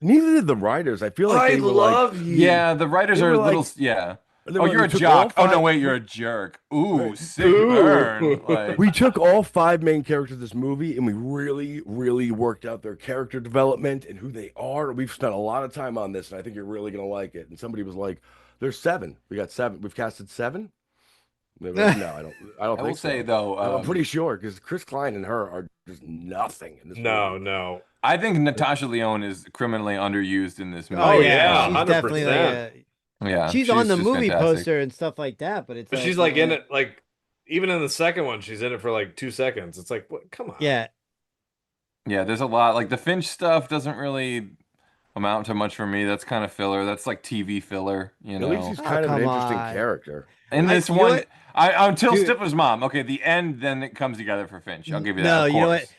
Speaker 6: neither did the writers. I feel like
Speaker 2: I
Speaker 6: they were
Speaker 2: love you.
Speaker 3: Yeah, the writers
Speaker 6: They
Speaker 3: are
Speaker 6: were
Speaker 3: a little
Speaker 6: like-
Speaker 3: yeah.
Speaker 6: they
Speaker 3: Oh,
Speaker 6: were
Speaker 3: you're a
Speaker 6: like, took all
Speaker 3: jock. Oh no,
Speaker 6: five-
Speaker 3: wait, you're a jerk. Ooh, sick
Speaker 2: Ooh.
Speaker 3: burn. Like,
Speaker 6: We took all 5 main characters of this movie and we really, really worked out their character development and who they are. We've spent a lot of time on this, and I think you're really gonna like it. And somebody was like, "There's 7. We got 7. We've casted 7." They were like, no, I don't. I don't
Speaker 3: I
Speaker 6: think
Speaker 3: will
Speaker 6: so.
Speaker 3: say though,
Speaker 6: I'm pretty sure because Chris Klein and her are just nothing in this
Speaker 2: No,
Speaker 6: movie.
Speaker 2: no.
Speaker 3: I think Natasha Lyonne is criminally underused in this movie.
Speaker 2: Oh, yeah,
Speaker 10: she's definitely like
Speaker 2: 100%.
Speaker 3: yeah.
Speaker 10: she's on the
Speaker 3: just
Speaker 10: movie
Speaker 3: fantastic.
Speaker 10: poster and stuff like that. But it's
Speaker 2: But she's like in it, like even in the second one, she's in it for like 2 seconds. It's like, what? Come on.
Speaker 10: Yeah,
Speaker 3: Yeah, there's a lot. Like the Finch stuff doesn't really amount to much for me. That's kind of filler. That's like TV filler, you
Speaker 6: At
Speaker 3: know.
Speaker 6: least he's
Speaker 10: Oh,
Speaker 6: kind of an
Speaker 10: come
Speaker 6: interesting
Speaker 10: on.
Speaker 6: character.
Speaker 3: And this
Speaker 10: you know
Speaker 3: one,
Speaker 10: what?
Speaker 3: until
Speaker 10: Dude.
Speaker 3: Stifler's mom. Okay, the end, then it comes together for Finch. I'll give you that.
Speaker 10: No,
Speaker 3: of
Speaker 10: you know what?
Speaker 3: course.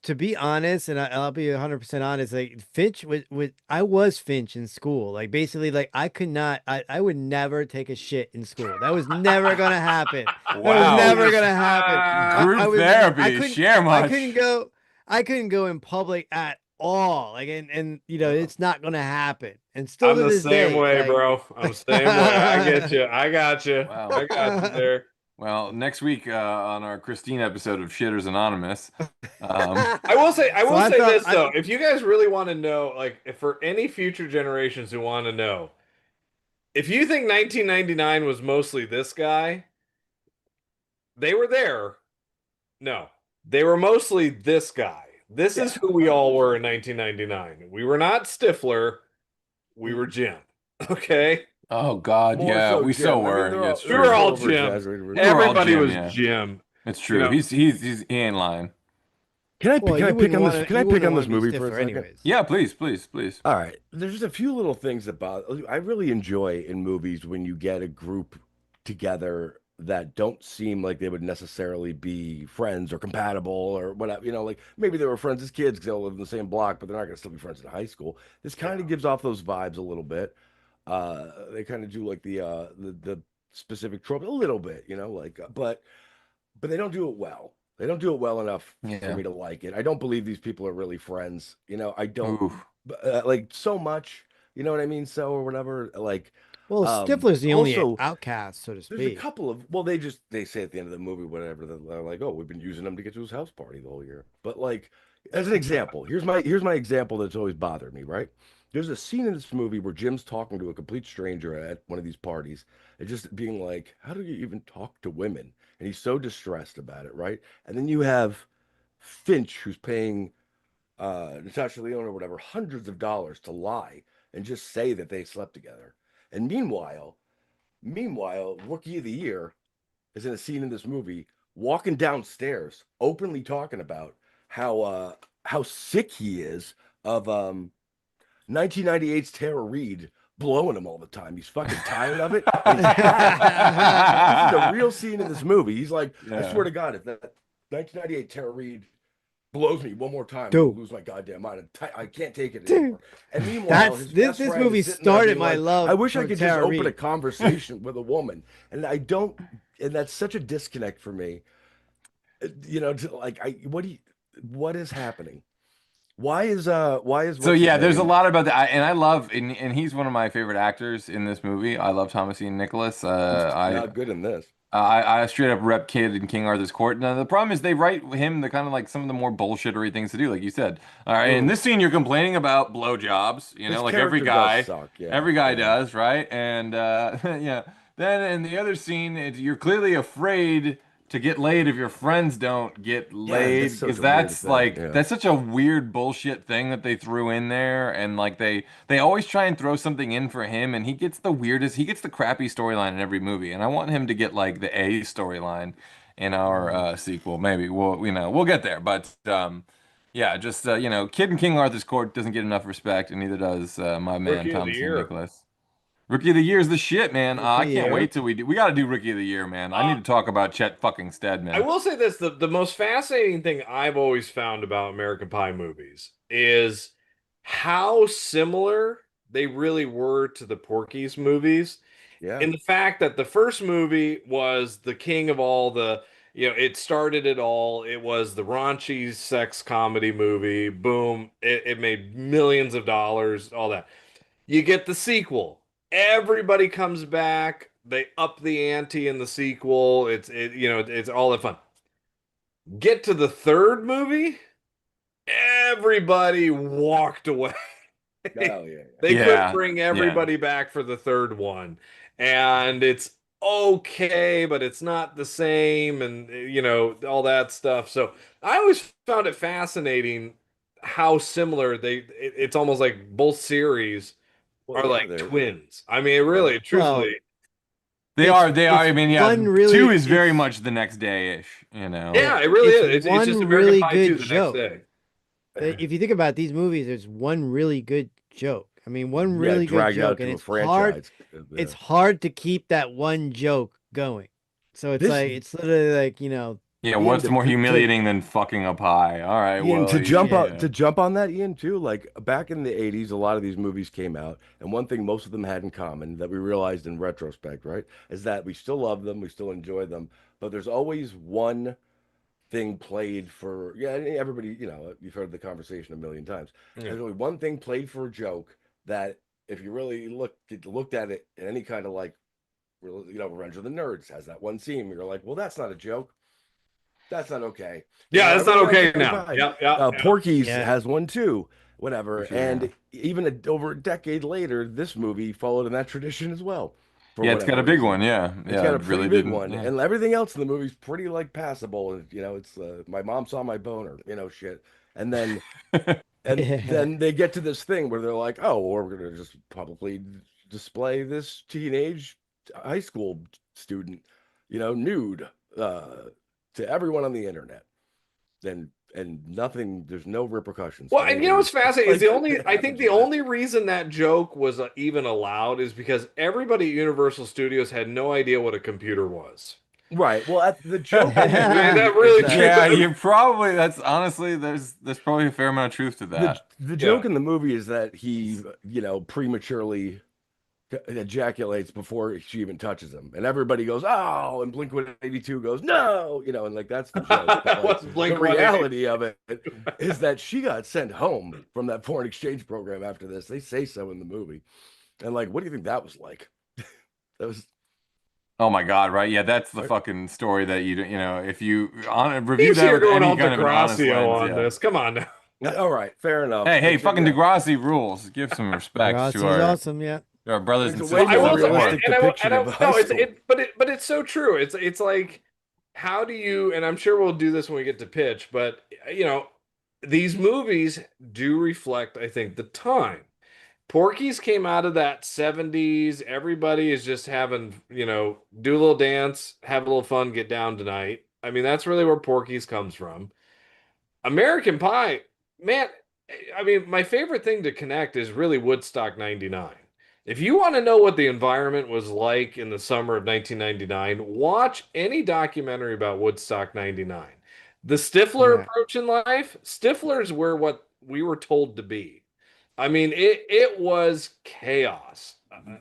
Speaker 10: To be honest, and I'll be 100% honest, like Finch with I was Finch in school. Like basically, like I could not, I would never take a shit in school. That was never gonna happen. That
Speaker 3: Wow.
Speaker 10: was never gonna happen.
Speaker 3: Group
Speaker 10: I was-
Speaker 3: therapy,
Speaker 10: I couldn't-
Speaker 3: share much.
Speaker 10: I couldn't go in public at all. Like and you know, it's not gonna happen. And still
Speaker 2: I'm
Speaker 10: to
Speaker 2: the
Speaker 10: this
Speaker 2: same
Speaker 10: day,
Speaker 2: way,
Speaker 10: like-
Speaker 2: bro. I'm the same way. I get you. I got you.
Speaker 3: Wow.
Speaker 2: I got you there.
Speaker 3: Well, next week on our Christine episode of Shitters Anonymous,
Speaker 2: I will say
Speaker 10: So I
Speaker 2: say
Speaker 10: thought-
Speaker 2: this though. If you guys really want to know, like, if for any future generations who want to know, if you think 1999 was mostly this guy, they were there. No, they were mostly this guy. This is who we all were in 1999. We were not Stifler. We were Jim. Okay,
Speaker 3: oh God,
Speaker 6: More
Speaker 3: yeah,
Speaker 6: so
Speaker 3: we
Speaker 6: Jim.
Speaker 3: so
Speaker 6: I mean,
Speaker 3: were.
Speaker 6: they're
Speaker 3: Yeah,
Speaker 6: all-
Speaker 3: it's
Speaker 2: we
Speaker 3: true.
Speaker 2: were all
Speaker 6: over-exaggerated.
Speaker 2: Jim.
Speaker 3: We were all
Speaker 2: Everybody
Speaker 3: Jim,
Speaker 2: was
Speaker 3: yeah.
Speaker 2: Jim.
Speaker 3: It's true.
Speaker 2: You know-
Speaker 3: He ain't lying.
Speaker 6: Can I
Speaker 10: Well,
Speaker 6: can I
Speaker 10: you
Speaker 6: pick
Speaker 10: wouldn't
Speaker 6: on
Speaker 10: wanna-
Speaker 6: this? Can I
Speaker 10: you
Speaker 6: pick
Speaker 10: wouldn't
Speaker 6: on this
Speaker 10: wanna be
Speaker 6: movie for a
Speaker 10: stiffer
Speaker 6: second?
Speaker 10: anyways.
Speaker 3: Yeah, please.
Speaker 6: All right. There's just a few little things that bother. I really enjoy in movies when you get a group together that don't seem like they would necessarily be friends or compatible or whatever. You know, like maybe they were friends as kids because they all live in the same block, but they're not going to still be friends in high school. This kind of gives off those vibes a little bit. They kind of do like the specific trope a little bit, like but they don't do it well. They don't do it well enough for
Speaker 3: Yeah.
Speaker 6: me to like it. I don't believe these people are really friends. I don't
Speaker 3: Oof.
Speaker 6: like so much. You know what I mean? So or whatever. Like,
Speaker 10: Well, Stifler's the only
Speaker 6: also,
Speaker 10: outcast, so to
Speaker 6: there's a
Speaker 10: speak.
Speaker 6: couple of they say at the end of the movie, whatever, they're like, oh, we've been using them to get to his house party the whole year. But like, as an example, here's my example that's always bothered me, right? There's a scene in this movie where Jim's talking to a complete stranger at one of these parties and just being like, how do you even talk to women? And he's so distressed about it, right? And then you have Finch, who's paying Natasha Lyonne or whatever hundreds of dollars to lie and just say that they slept together. And meanwhile, Rookie of the Year is in a scene in this movie walking downstairs, openly talking about how sick he is of 1998's Tara Reid blowing him all the time. He's fucking tired of it. This is a real scene in this movie. He's like, I swear to God, if that 1998 Tara Reid blows me one more time, I'll lose my goddamn mind. I can't take it anymore. And meanwhile,
Speaker 10: this movie started my love.
Speaker 6: I wish I could just
Speaker 10: Tara
Speaker 6: open a
Speaker 10: Reid.
Speaker 6: conversation with a woman, and I don't. And that's such a disconnect for me. What is happening? Why is
Speaker 3: So
Speaker 6: what's
Speaker 3: yeah,
Speaker 6: his
Speaker 3: there's a
Speaker 6: name?
Speaker 3: lot about that, and I love, and he's one of my favorite actors in this movie. I love Thomas Ian Nicholas.
Speaker 6: Not good in this.
Speaker 3: I straight up rep Kid in King Arthur's Court. Now the problem is they write him the kind of like some of the more bullshittery things to do, like you said. All right, in this scene you're complaining about blowjobs,
Speaker 6: His
Speaker 3: like every
Speaker 6: character does
Speaker 3: guy,
Speaker 6: suck, yeah.
Speaker 3: every guy does, right? And yeah, then in the other scene, you're clearly afraid to get laid if your friends don't get laid,
Speaker 6: that's such
Speaker 3: because
Speaker 6: a weird
Speaker 3: that's
Speaker 6: thing,
Speaker 3: like
Speaker 6: yeah.
Speaker 3: that's such a weird bullshit thing that they threw in there, and like they always try and throw something in for him, and he gets the crappy storyline in every movie, and I want him to get like the A storyline in our sequel. Maybe we'll get there, but yeah, just Kid in King Arthur's Court doesn't get enough respect, and neither does my man
Speaker 2: Rookie of the
Speaker 3: Thomas Ian
Speaker 2: Year.
Speaker 3: Nicholas. Rookie of the Year is the shit, man. I
Speaker 10: Rookie
Speaker 3: can't
Speaker 10: Year.
Speaker 3: wait till we got to do Rookie of the Year, man. I need to talk about Chet fucking Stedman.
Speaker 2: I will say this: the most fascinating thing I've always found about American Pie movies is how similar they really were to the Porky's movies.
Speaker 6: Yeah.
Speaker 2: In the fact that the first movie was the king of all the, it started it all. It was the raunchy sex comedy movie. Boom. It made millions of dollars, all that. You get the sequel. Everybody comes back. They up the ante in the sequel. It's all that fun. Get to the third movie, everybody walked away.
Speaker 6: Oh yeah.
Speaker 2: They
Speaker 3: Yeah,
Speaker 2: couldn't bring everybody back for the third one. And it's okay, but it's not the same, and all that stuff. So I always found it fascinating how similar it's almost like both series
Speaker 6: Well,
Speaker 2: are
Speaker 6: yeah,
Speaker 2: like
Speaker 6: they're-
Speaker 2: twins. I mean, really, truthfully.
Speaker 3: They are. I mean, yeah.
Speaker 10: one really-
Speaker 3: 2 is very
Speaker 10: it's-
Speaker 3: much the next day-ish,
Speaker 2: Yeah, it really
Speaker 10: It's
Speaker 2: is. It's
Speaker 10: one
Speaker 2: just American
Speaker 10: really
Speaker 2: Pie
Speaker 10: good
Speaker 2: 2 the
Speaker 10: joke.
Speaker 2: next day.
Speaker 10: If you think about these movies, there's one really good joke. I mean, one really good
Speaker 6: dragged out
Speaker 10: joke,
Speaker 6: to
Speaker 10: and
Speaker 6: a
Speaker 10: it's hard.
Speaker 6: franchise.
Speaker 10: It's hard to keep that one joke going. So it's
Speaker 6: This-
Speaker 10: like it's literally like
Speaker 3: Yeah, what's
Speaker 6: to-
Speaker 3: more
Speaker 6: to-
Speaker 3: humiliating than fucking a pie? All right,
Speaker 6: Ian,
Speaker 3: well,
Speaker 6: to jump
Speaker 3: yeah.
Speaker 6: on to jump on that, Ian, too. Like back in the '80s, a lot of these movies came out, and one thing most of them had in common that we realized in retrospect, right, is that we still love them, we still enjoy them, but there's always one thing played for everybody. You've heard the conversation a million times.
Speaker 2: Yeah.
Speaker 6: There's only one thing played for a joke that, if you really looked at it in any kind of like, Revenge of the Nerds has that one scene where you're like, well, that's not a joke. That's not okay.
Speaker 2: Yeah, that's not okay
Speaker 6: everything else
Speaker 2: now.
Speaker 6: is fine.
Speaker 2: Yeah.
Speaker 6: Porky's
Speaker 10: Yeah.
Speaker 6: has one too, whatever.
Speaker 3: For sure,
Speaker 6: and
Speaker 3: yeah.
Speaker 6: even over a decade later, this movie followed in that tradition as well. for
Speaker 3: Yeah, it's got a
Speaker 6: whatever
Speaker 3: big
Speaker 6: reason.
Speaker 3: one. Yeah,
Speaker 6: It's
Speaker 3: yeah,
Speaker 6: got a
Speaker 3: it
Speaker 6: pretty
Speaker 3: really
Speaker 6: big
Speaker 3: didn't.
Speaker 6: one,
Speaker 3: Yeah.
Speaker 6: and everything else in the movie's pretty like passable. And it's my mom saw my boner, shit. And then then they get to this thing where they're like, oh, or we're gonna just publicly display this teenage high school student, nude to everyone on the internet. And nothing, there's no repercussions.
Speaker 2: Well, and what's fascinating is I think the
Speaker 6: happens.
Speaker 2: only reason that joke was even allowed is because everybody at Universal Studios had no idea what a computer was.
Speaker 6: Right. Well, the joke.
Speaker 2: that really
Speaker 6: is that-
Speaker 3: Yeah, you probably. That's honestly, there's probably a fair amount of truth to that.
Speaker 6: The joke in the movie is that he, prematurely ejaculates before she even touches him, and everybody goes, "Oh!" and Blink-182 goes, "No!" You know, and like that's the joke. But,
Speaker 2: That
Speaker 6: like,
Speaker 2: was
Speaker 6: the reality of it is that she got sent home from that foreign exchange program after this. They say so in the movie, and like, what do you think that was like? That was.
Speaker 3: Oh my God! Right? Yeah, that's the fucking story that you know. If you review
Speaker 2: He's
Speaker 3: that
Speaker 2: here
Speaker 3: with
Speaker 2: going
Speaker 3: any
Speaker 2: all
Speaker 3: kind of an honest
Speaker 2: Degrassi
Speaker 3: lens,
Speaker 2: on this. Come on now.
Speaker 6: All right, fair enough.
Speaker 3: Hey,
Speaker 6: But,
Speaker 3: fucking
Speaker 6: yeah.
Speaker 3: Degrassi rules. Give some respect
Speaker 10: Degrassi's
Speaker 3: to
Speaker 10: awesome, yeah.
Speaker 3: our brothers
Speaker 6: It's
Speaker 3: and
Speaker 6: a way
Speaker 3: sisters.
Speaker 2: I will
Speaker 6: more
Speaker 2: say,
Speaker 6: realistic
Speaker 2: and
Speaker 6: depiction of high
Speaker 2: no,
Speaker 6: school.
Speaker 2: but it's so true. It's like, how do you? And I'm sure we'll do this when we get to pitch, but you know, these movies do reflect, I think, the time. Porky's came out of that 70s. Everybody is just having, you know, do a little dance, have a little fun, get down tonight. I mean, that's really where Porky's comes from. American Pie, man, I mean, my favorite thing to connect is really Woodstock 99. If you want to know what the environment was like in the summer of 1999, watch any documentary about Woodstock 99. The Stifler
Speaker 10: Yeah.
Speaker 2: approach in life, Stiflers were what we were told to be. I mean, it was chaos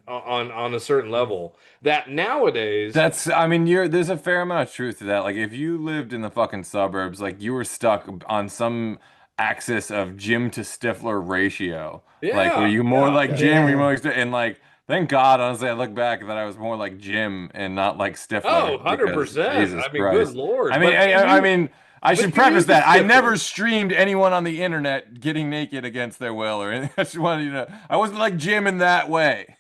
Speaker 2: on a certain level that nowadays.
Speaker 3: That's, I mean, there's a fair amount of truth to that. Like, if you lived in the fucking suburbs, like you were stuck on some axis of Jim to Stifler ratio. Like, were
Speaker 2: Yeah,
Speaker 3: you more like Jim? Were you
Speaker 10: Yeah.
Speaker 3: more like, and like, thank God, honestly, I look back that I was more like Jim and not like Stifler.
Speaker 2: Oh,
Speaker 3: because
Speaker 2: 100%.
Speaker 3: Jesus
Speaker 2: I mean,
Speaker 3: Christ.
Speaker 2: good Lord.
Speaker 3: I mean,
Speaker 2: But
Speaker 3: I mean, I
Speaker 2: but
Speaker 3: should
Speaker 2: you
Speaker 3: preface
Speaker 2: knew the
Speaker 3: that I
Speaker 2: Stiflers.
Speaker 3: never streamed anyone on the internet getting naked against their will or anything. I just wanted you to know, I wasn't like Jim in that way.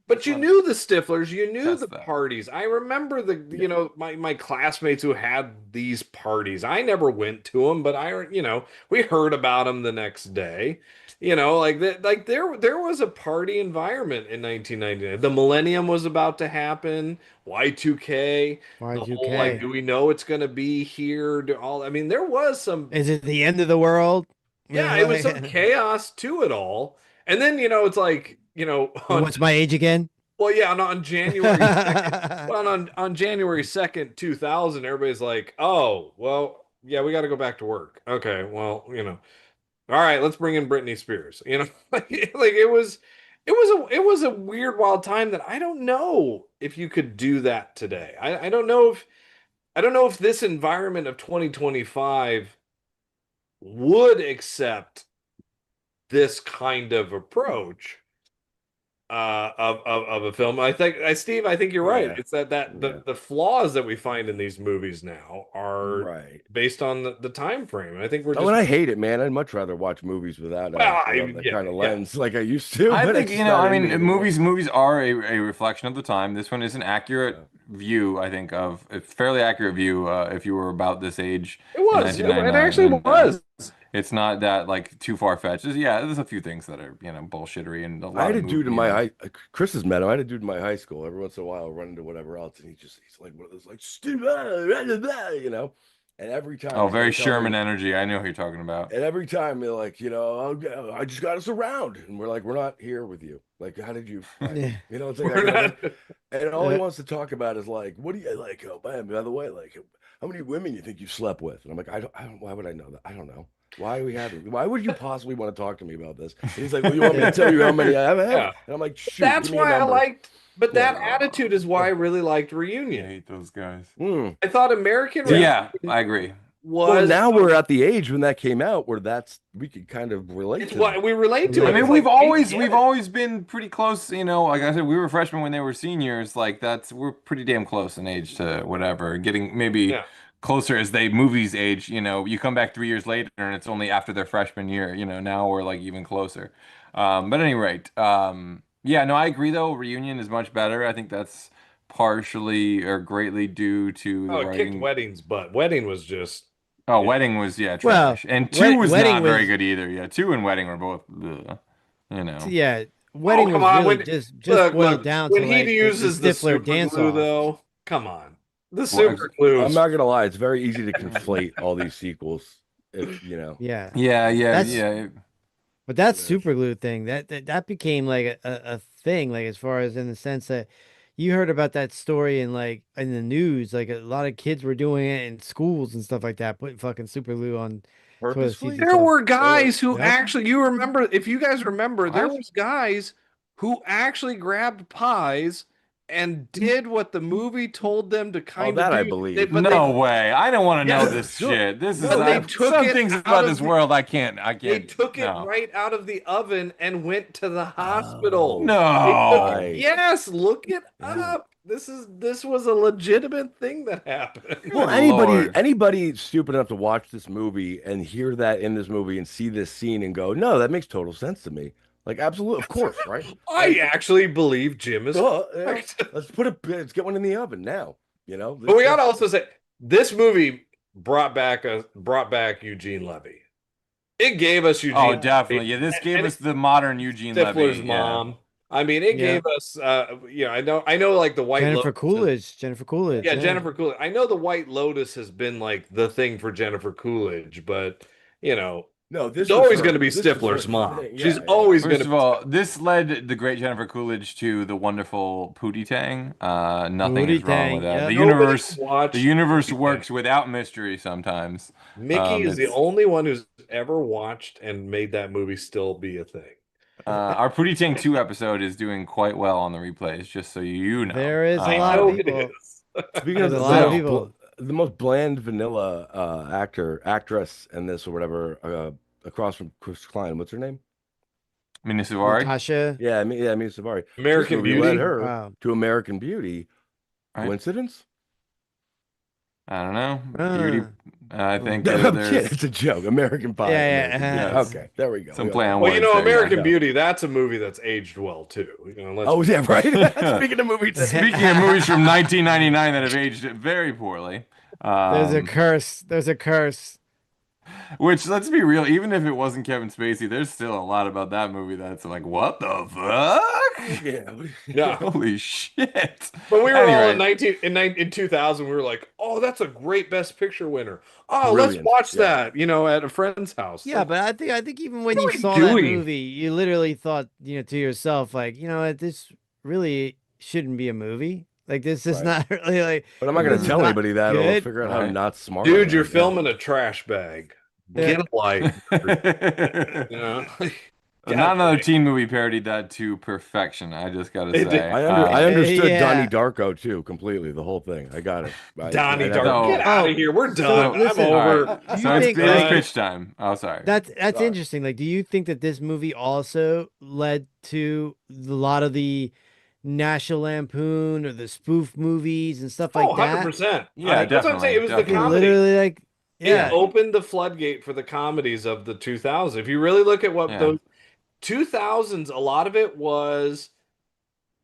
Speaker 2: But you knew the Stiflers, you knew
Speaker 3: Test
Speaker 2: the
Speaker 3: that.
Speaker 2: parties. I remember you know, my classmates who had these parties. I never went to them, but you know, we heard about them the next day. You know, like that, like there was a party environment in 1999. The millennium was about to happen. Y2K, the whole like,
Speaker 10: Y2K.
Speaker 2: do we know it's going to be here? I mean, there was some.
Speaker 10: Is it the end of the world?
Speaker 2: Yeah, it was some chaos to it all. And then, you know, it's like, you know,
Speaker 10: What's my age again?
Speaker 2: well, yeah, on January 2nd, well, on January 2nd, 2000, everybody's like, "Oh, well, yeah, we got to go back to work." Okay, well, you know. All right, let's bring in Britney Spears. You know, like it was a weird wild time that I don't know if you could do that today. I don't know if this environment of 2025 would accept this kind of approach of a film. Steve, I think you're right.
Speaker 6: Yeah.
Speaker 2: It's the flaws that we find in these movies now are
Speaker 6: Right.
Speaker 2: based on the time frame. I think we're just.
Speaker 6: Oh, and I hate it, man. I'd much rather watch movies without,
Speaker 2: Well,
Speaker 6: that
Speaker 2: yeah,
Speaker 6: kind of
Speaker 2: yeah.
Speaker 6: lens like I used to.
Speaker 3: I
Speaker 6: but
Speaker 3: think,
Speaker 6: it's
Speaker 3: you know,
Speaker 6: not
Speaker 3: I
Speaker 6: in
Speaker 3: mean,
Speaker 6: me anymore.
Speaker 3: movies are a reflection of the time. This one is an accurate view, I think, of a fairly accurate view if you were about this age.
Speaker 2: It was.
Speaker 3: in
Speaker 2: It
Speaker 3: 1999,
Speaker 2: actually
Speaker 3: and,
Speaker 2: was.
Speaker 3: It's not that like too far fetched. There's a few things that are, you know, bullshittery and a lot
Speaker 6: I had
Speaker 3: of
Speaker 6: a dude in
Speaker 3: movie,
Speaker 6: my
Speaker 3: you know.
Speaker 6: high. Chris has met him. I had a dude in my high school. Every once in a while, I'll run into whatever else, and he's like one of those like, you know. And every time,
Speaker 3: Oh,
Speaker 6: he's
Speaker 3: very
Speaker 6: gonna tell me-
Speaker 3: Sherman energy. I know who you're talking about.
Speaker 6: And every time they're like, you know, "Oh, I just got us around," and we're like, "We're not here with you. Like, how did you?"
Speaker 10: Yeah.
Speaker 6: You know, it's like,
Speaker 2: We're not.
Speaker 6: and all he wants to talk about is like, "What do you like?" Oh, man, by the way, like, how many women you think you slept with? And I'm like, I don't. Why would I know that? I don't know. Why are we having? Why would you possibly want to talk to me about this? And he's like, "Well, you want me to tell you how many I have?"
Speaker 2: Yeah.
Speaker 6: And I'm like, "Shoot,
Speaker 2: That's
Speaker 6: give me a
Speaker 2: why I
Speaker 6: number."
Speaker 2: liked. But that
Speaker 6: Yeah.
Speaker 2: attitude is why I really liked
Speaker 3: I
Speaker 2: Reunion.
Speaker 3: hate those guys.
Speaker 2: I thought American
Speaker 3: Yeah,
Speaker 2: Reunion
Speaker 3: I agree.
Speaker 2: was.
Speaker 6: Well, now we're at the age when that came out where we could kind of relate
Speaker 2: It's
Speaker 6: to
Speaker 2: what
Speaker 6: that.
Speaker 2: we relate to.
Speaker 10: I
Speaker 3: I
Speaker 2: it.
Speaker 3: mean,
Speaker 2: It's
Speaker 3: we've
Speaker 2: like,
Speaker 3: always
Speaker 2: yeah.
Speaker 3: we've always been pretty close, you know. Like I said, we were freshmen when they were seniors. Like we're pretty damn close in age to whatever. Getting maybe
Speaker 2: Yeah.
Speaker 3: closer as they movies age. You know, you come back 3 years later and it's only after their freshman year. You know, now we're like even closer. But at any rate, yeah, no, I agree though. Reunion is much better. I think that's partially or greatly due to the
Speaker 2: Oh, it kicked
Speaker 3: writing.
Speaker 2: Wedding's butt. Wedding was just.
Speaker 3: Oh, Wedding was
Speaker 10: Well,
Speaker 3: trash, and two was
Speaker 10: Wedding
Speaker 3: not very
Speaker 10: was-
Speaker 3: good either. Yeah, two and Wedding were both, ugh, you know.
Speaker 10: Yeah, Wedding
Speaker 2: come
Speaker 10: was
Speaker 2: on,
Speaker 10: really
Speaker 2: when-
Speaker 10: just
Speaker 2: Look,
Speaker 10: boiled down
Speaker 2: when
Speaker 10: to
Speaker 2: he
Speaker 10: like
Speaker 2: uses the
Speaker 10: Stifler
Speaker 2: super
Speaker 10: dance
Speaker 2: glue,
Speaker 10: off.
Speaker 2: though. Come on, the super glue.
Speaker 6: I'm not gonna lie; it's very easy to conflate all these sequels. If you know,
Speaker 10: Yeah,
Speaker 3: Yeah,
Speaker 10: That's-
Speaker 3: yeah.
Speaker 10: but that
Speaker 6: Yeah.
Speaker 10: super glue thing that became like a thing, like as far as in the sense that you heard about that story in like in the news, like a lot of kids were doing it in schools and stuff like that, putting fucking super glue on toilet
Speaker 6: purposefully.
Speaker 10: seats and
Speaker 2: There
Speaker 10: stuff.
Speaker 2: were guys who
Speaker 10: Yep.
Speaker 2: actually, you remember, if you guys remember, there
Speaker 3: What?
Speaker 2: was guys who actually grabbed pies and did what the movie told them to kind of
Speaker 6: that
Speaker 2: do.
Speaker 6: I believe.
Speaker 3: No way. I don't want to know
Speaker 2: Yes,
Speaker 3: this
Speaker 6: sure.
Speaker 3: shit. This is
Speaker 2: But they took
Speaker 3: some
Speaker 2: it
Speaker 3: things
Speaker 2: out
Speaker 3: about
Speaker 2: of
Speaker 3: this
Speaker 2: the-
Speaker 3: world I can't.
Speaker 2: They took it
Speaker 3: no.
Speaker 2: right out of the oven and went to the hospital.
Speaker 3: No.
Speaker 6: Right.
Speaker 2: Yes, look it up. This was a legitimate thing that happened.
Speaker 6: Well,
Speaker 3: Good Lord.
Speaker 6: anybody stupid enough to watch this movie and hear that in this movie and see this scene and go, no, that makes total sense to me. Like, absolutely, of course, right?
Speaker 2: I actually believe Jim is correct.
Speaker 6: Let's get one in the oven now. You know,
Speaker 2: But we gotta also say this movie brought back Eugene Levy. It gave us Eugene.
Speaker 3: Oh, definitely. Yeah, this gave us the modern Eugene
Speaker 2: Stifler's
Speaker 3: Levy.
Speaker 2: mom. I mean, it
Speaker 10: Yeah.
Speaker 2: gave us. I know, like the White
Speaker 10: Jennifer
Speaker 2: Lotus.
Speaker 10: Coolidge. Jennifer Coolidge.
Speaker 2: Yeah, Jennifer Coolidge. I know the White Lotus has been like the thing for Jennifer Coolidge, but
Speaker 6: no, this
Speaker 2: it's
Speaker 6: was
Speaker 2: always
Speaker 6: her-
Speaker 2: going to be
Speaker 6: this was her
Speaker 2: Stifler's mom.
Speaker 6: thing.
Speaker 2: She's
Speaker 6: Yeah,
Speaker 2: always going
Speaker 3: First
Speaker 2: to.
Speaker 3: of all, this led the great Jennifer Coolidge to the wonderful Pootie Tang. Nothing is
Speaker 10: Pootie
Speaker 3: wrong
Speaker 10: Tang,
Speaker 3: with that.
Speaker 10: yeah.
Speaker 3: The universe works without mystery sometimes.
Speaker 2: Mickey is the
Speaker 3: it's-
Speaker 2: only one who's ever watched and made that movie still be a thing.
Speaker 3: Our Pootie Tang 2 episode is doing quite well on the replays, just so you know.
Speaker 10: There is a
Speaker 2: I
Speaker 10: lot
Speaker 2: know
Speaker 10: of
Speaker 2: it
Speaker 10: people.
Speaker 2: is.
Speaker 6: Speaking of
Speaker 10: There's a
Speaker 6: the
Speaker 10: lot of
Speaker 6: most
Speaker 10: people.
Speaker 6: the most bland vanilla actress in this or whatever, across from Chris Klein, what's her name?
Speaker 3: Mina Suvari?
Speaker 10: Natasha.
Speaker 6: Yeah, I mean Savari.
Speaker 2: American
Speaker 6: This movie led
Speaker 2: Beauty?
Speaker 6: her
Speaker 10: Wow.
Speaker 6: to American Beauty.
Speaker 3: Right.
Speaker 6: Coincidence?
Speaker 3: I don't know.
Speaker 10: Ah.
Speaker 3: Beauty. I think
Speaker 6: No, I'm
Speaker 3: there's
Speaker 6: kidding. It's a joke. American Pie.
Speaker 10: Yeah,
Speaker 6: American
Speaker 10: yeah.
Speaker 6: Beauty.
Speaker 3: Yes.
Speaker 6: Okay, there we go.
Speaker 3: some
Speaker 6: We
Speaker 3: play
Speaker 6: all-
Speaker 3: on
Speaker 2: Well,
Speaker 3: words there,
Speaker 2: American
Speaker 6: yeah.
Speaker 2: Beauty, that's a movie that's aged well too. Let's
Speaker 6: Oh yeah, right. Speaking of movies,
Speaker 3: Speaking of movies from 1999 that have aged very poorly,
Speaker 10: There's a curse. There's a curse.
Speaker 3: which, let's be real, even if it wasn't Kevin Spacey, there's still a lot about that movie that's like, what the fuck?
Speaker 6: yeah.
Speaker 2: Yeah.
Speaker 3: Holy shit.
Speaker 2: When we were all
Speaker 3: Anyway.
Speaker 2: in 2000, we were like, "Oh, that's a great Best Picture winner. Oh,
Speaker 6: Brilliant.
Speaker 2: let's watch
Speaker 6: Yeah.
Speaker 2: that." At a friend's house.
Speaker 10: Yeah,
Speaker 2: Like,
Speaker 10: but I think even when
Speaker 2: What
Speaker 10: you
Speaker 2: are we
Speaker 10: saw that
Speaker 2: doing?
Speaker 10: movie, you literally thought, to yourself, like, what, this really shouldn't be a movie. Like, this is
Speaker 6: Right.
Speaker 10: not really like.
Speaker 6: But I'm not going
Speaker 10: This
Speaker 6: to
Speaker 10: is
Speaker 6: tell
Speaker 10: not
Speaker 6: anybody that or
Speaker 10: good.
Speaker 6: figure out how
Speaker 3: Right.
Speaker 6: not smart. I
Speaker 2: dude, you're
Speaker 6: am. Yeah.
Speaker 2: filming a trash bag. Get a life. You know?
Speaker 3: Not another teen movie parodied that to perfection, I just gotta
Speaker 2: It
Speaker 3: say.
Speaker 2: did.
Speaker 6: I understood
Speaker 10: Yeah.
Speaker 6: Donnie Darko too completely. The whole thing. I got it.
Speaker 2: Donnie
Speaker 6: I-
Speaker 2: Darko,
Speaker 3: No.
Speaker 2: get out of here. We're done.
Speaker 10: listen,
Speaker 2: I'm over.
Speaker 3: All right.
Speaker 10: You
Speaker 3: So it's
Speaker 10: think,
Speaker 3: it's
Speaker 10: like-
Speaker 3: pitch time. Oh, sorry.
Speaker 10: That's
Speaker 6: Sorry.
Speaker 10: interesting. Like, do you think that this movie also led to a lot of the National Lampoon or the spoof movies and stuff like
Speaker 2: Oh,
Speaker 10: that?
Speaker 2: 100%.
Speaker 3: Yeah,
Speaker 2: That's what I'm saying. It was
Speaker 3: definitely.
Speaker 2: the
Speaker 10: It
Speaker 2: comedy.
Speaker 10: literally, like, yeah.
Speaker 2: It opened the floodgate for the comedies of the 2000s. If you really look at what
Speaker 3: Yeah.
Speaker 2: those 2000s, a lot of it was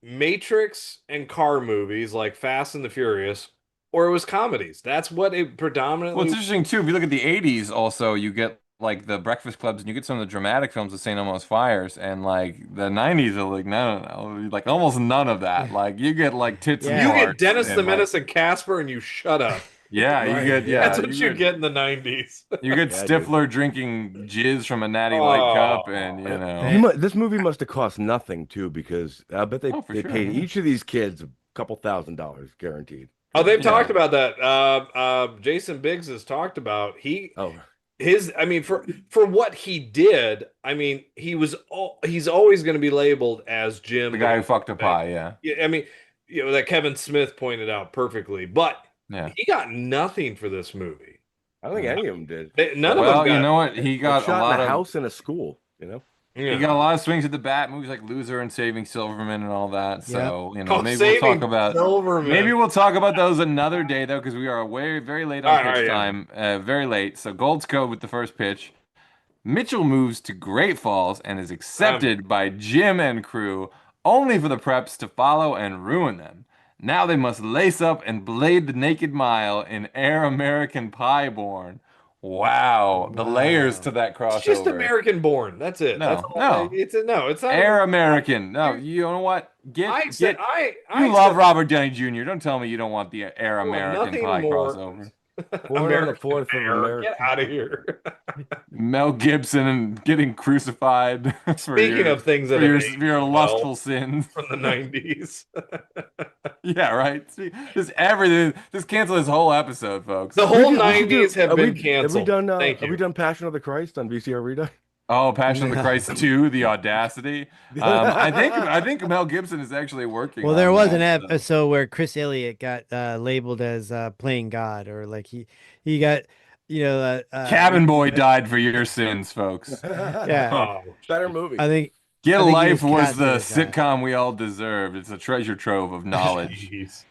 Speaker 2: Matrix and car movies like Fast and the Furious, or it was comedies. That's what it predominantly.
Speaker 3: Well, it's interesting too. If you look at the '80s, also you get like the Breakfast Clubs, and you get some of the dramatic films of St. Elmo's Fires, and like the '90s are like no, like almost none of that. Like you get like tits.
Speaker 10: Yeah.
Speaker 3: and
Speaker 2: You get
Speaker 3: farts
Speaker 2: Dennis
Speaker 3: and,
Speaker 2: the
Speaker 3: like-
Speaker 2: Menace and Casper, and you shut up.
Speaker 3: Yeah,
Speaker 6: Right.
Speaker 3: you get
Speaker 2: That's what you get in the 90s.
Speaker 3: You get
Speaker 6: Yeah, dude.
Speaker 3: Stifler drinking jizz from a Natty Light
Speaker 2: Oh.
Speaker 3: cup, and you know.
Speaker 6: This movie must have cost nothing too, because I bet they
Speaker 3: Oh, for
Speaker 6: they
Speaker 3: sure.
Speaker 6: paid each of these kids a couple $1,000 guaranteed.
Speaker 2: Oh, they've
Speaker 3: Yeah.
Speaker 2: talked about that. Jason Biggs has talked about
Speaker 6: Oh,
Speaker 2: I mean, for what he did, I mean, he's always going to be labeled as Jim,
Speaker 3: The guy who fucked a pie, yeah.
Speaker 2: Yeah, I mean, that Kevin Smith pointed out perfectly, but
Speaker 3: Yeah.
Speaker 2: he got nothing for this movie.
Speaker 6: I don't think any of them did.
Speaker 2: None of
Speaker 3: Well,
Speaker 2: them got.
Speaker 3: you know what? He got a
Speaker 6: shot
Speaker 3: lot
Speaker 6: in a
Speaker 3: of
Speaker 6: house and a school. You know.
Speaker 2: Yeah.
Speaker 3: he got a lot of swings at the bat, movies like Loser and Saving Silverman and all that. So, you know,
Speaker 2: Oh,
Speaker 3: maybe we'll
Speaker 2: Saving
Speaker 3: talk about
Speaker 2: Silverman.
Speaker 3: maybe we'll talk about those another day though, because we are very late on
Speaker 2: All right,
Speaker 3: pitch
Speaker 2: yeah.
Speaker 3: time. Very late. So Gold's Code with the first pitch. Mitchell moves to Great Falls and is accepted by Jim and crew, only for the preps to follow and ruin them. Now they must lace up and blade the naked mile in Air American Pie Born. Wow, the layers to that crossover.
Speaker 2: It's just American Born. That's it.
Speaker 3: No,
Speaker 2: That's all.
Speaker 3: no.
Speaker 2: It's not
Speaker 3: Air American. No, you know what?
Speaker 2: I said I
Speaker 3: You love
Speaker 2: said-
Speaker 3: Robert Downey Jr. Don't tell me you don't want the Air
Speaker 2: want
Speaker 3: American
Speaker 2: nothing
Speaker 3: Pie
Speaker 2: more.
Speaker 3: crossover.
Speaker 6: Born on the 4th of
Speaker 2: Air.
Speaker 6: America.
Speaker 2: Get out of here.
Speaker 3: Mel Gibson and getting crucified.
Speaker 2: Speaking of things that
Speaker 3: for
Speaker 2: have
Speaker 3: your,
Speaker 2: aged
Speaker 3: for your
Speaker 2: well
Speaker 3: lustful sins.
Speaker 2: from the 90s.
Speaker 3: Yeah, right. See, just everything. Just cancel this whole episode, folks.
Speaker 2: The whole
Speaker 6: We should
Speaker 2: 90s have been
Speaker 6: Have
Speaker 2: canceled.
Speaker 6: we done?
Speaker 2: Thank
Speaker 6: Have
Speaker 2: you.
Speaker 6: we done Passion of the Christ on VCR Redux?
Speaker 3: Oh, Passion of the Christ 2, The Audacity. I think Mel Gibson is actually working.
Speaker 10: Well,
Speaker 3: on
Speaker 10: there was an
Speaker 3: that, so.
Speaker 10: episode where Chris Elliott got labeled as playing God, or like he got,
Speaker 3: Cabin Boy died for your sins, folks.
Speaker 10: Yeah.
Speaker 2: Oh,
Speaker 6: Better movie.
Speaker 10: I think
Speaker 3: Get
Speaker 10: I
Speaker 3: a
Speaker 10: think he
Speaker 3: Life was
Speaker 10: casted
Speaker 3: the
Speaker 10: as that.
Speaker 3: sitcom we all deserved. It's a treasure trove of knowledge.
Speaker 2: jeez.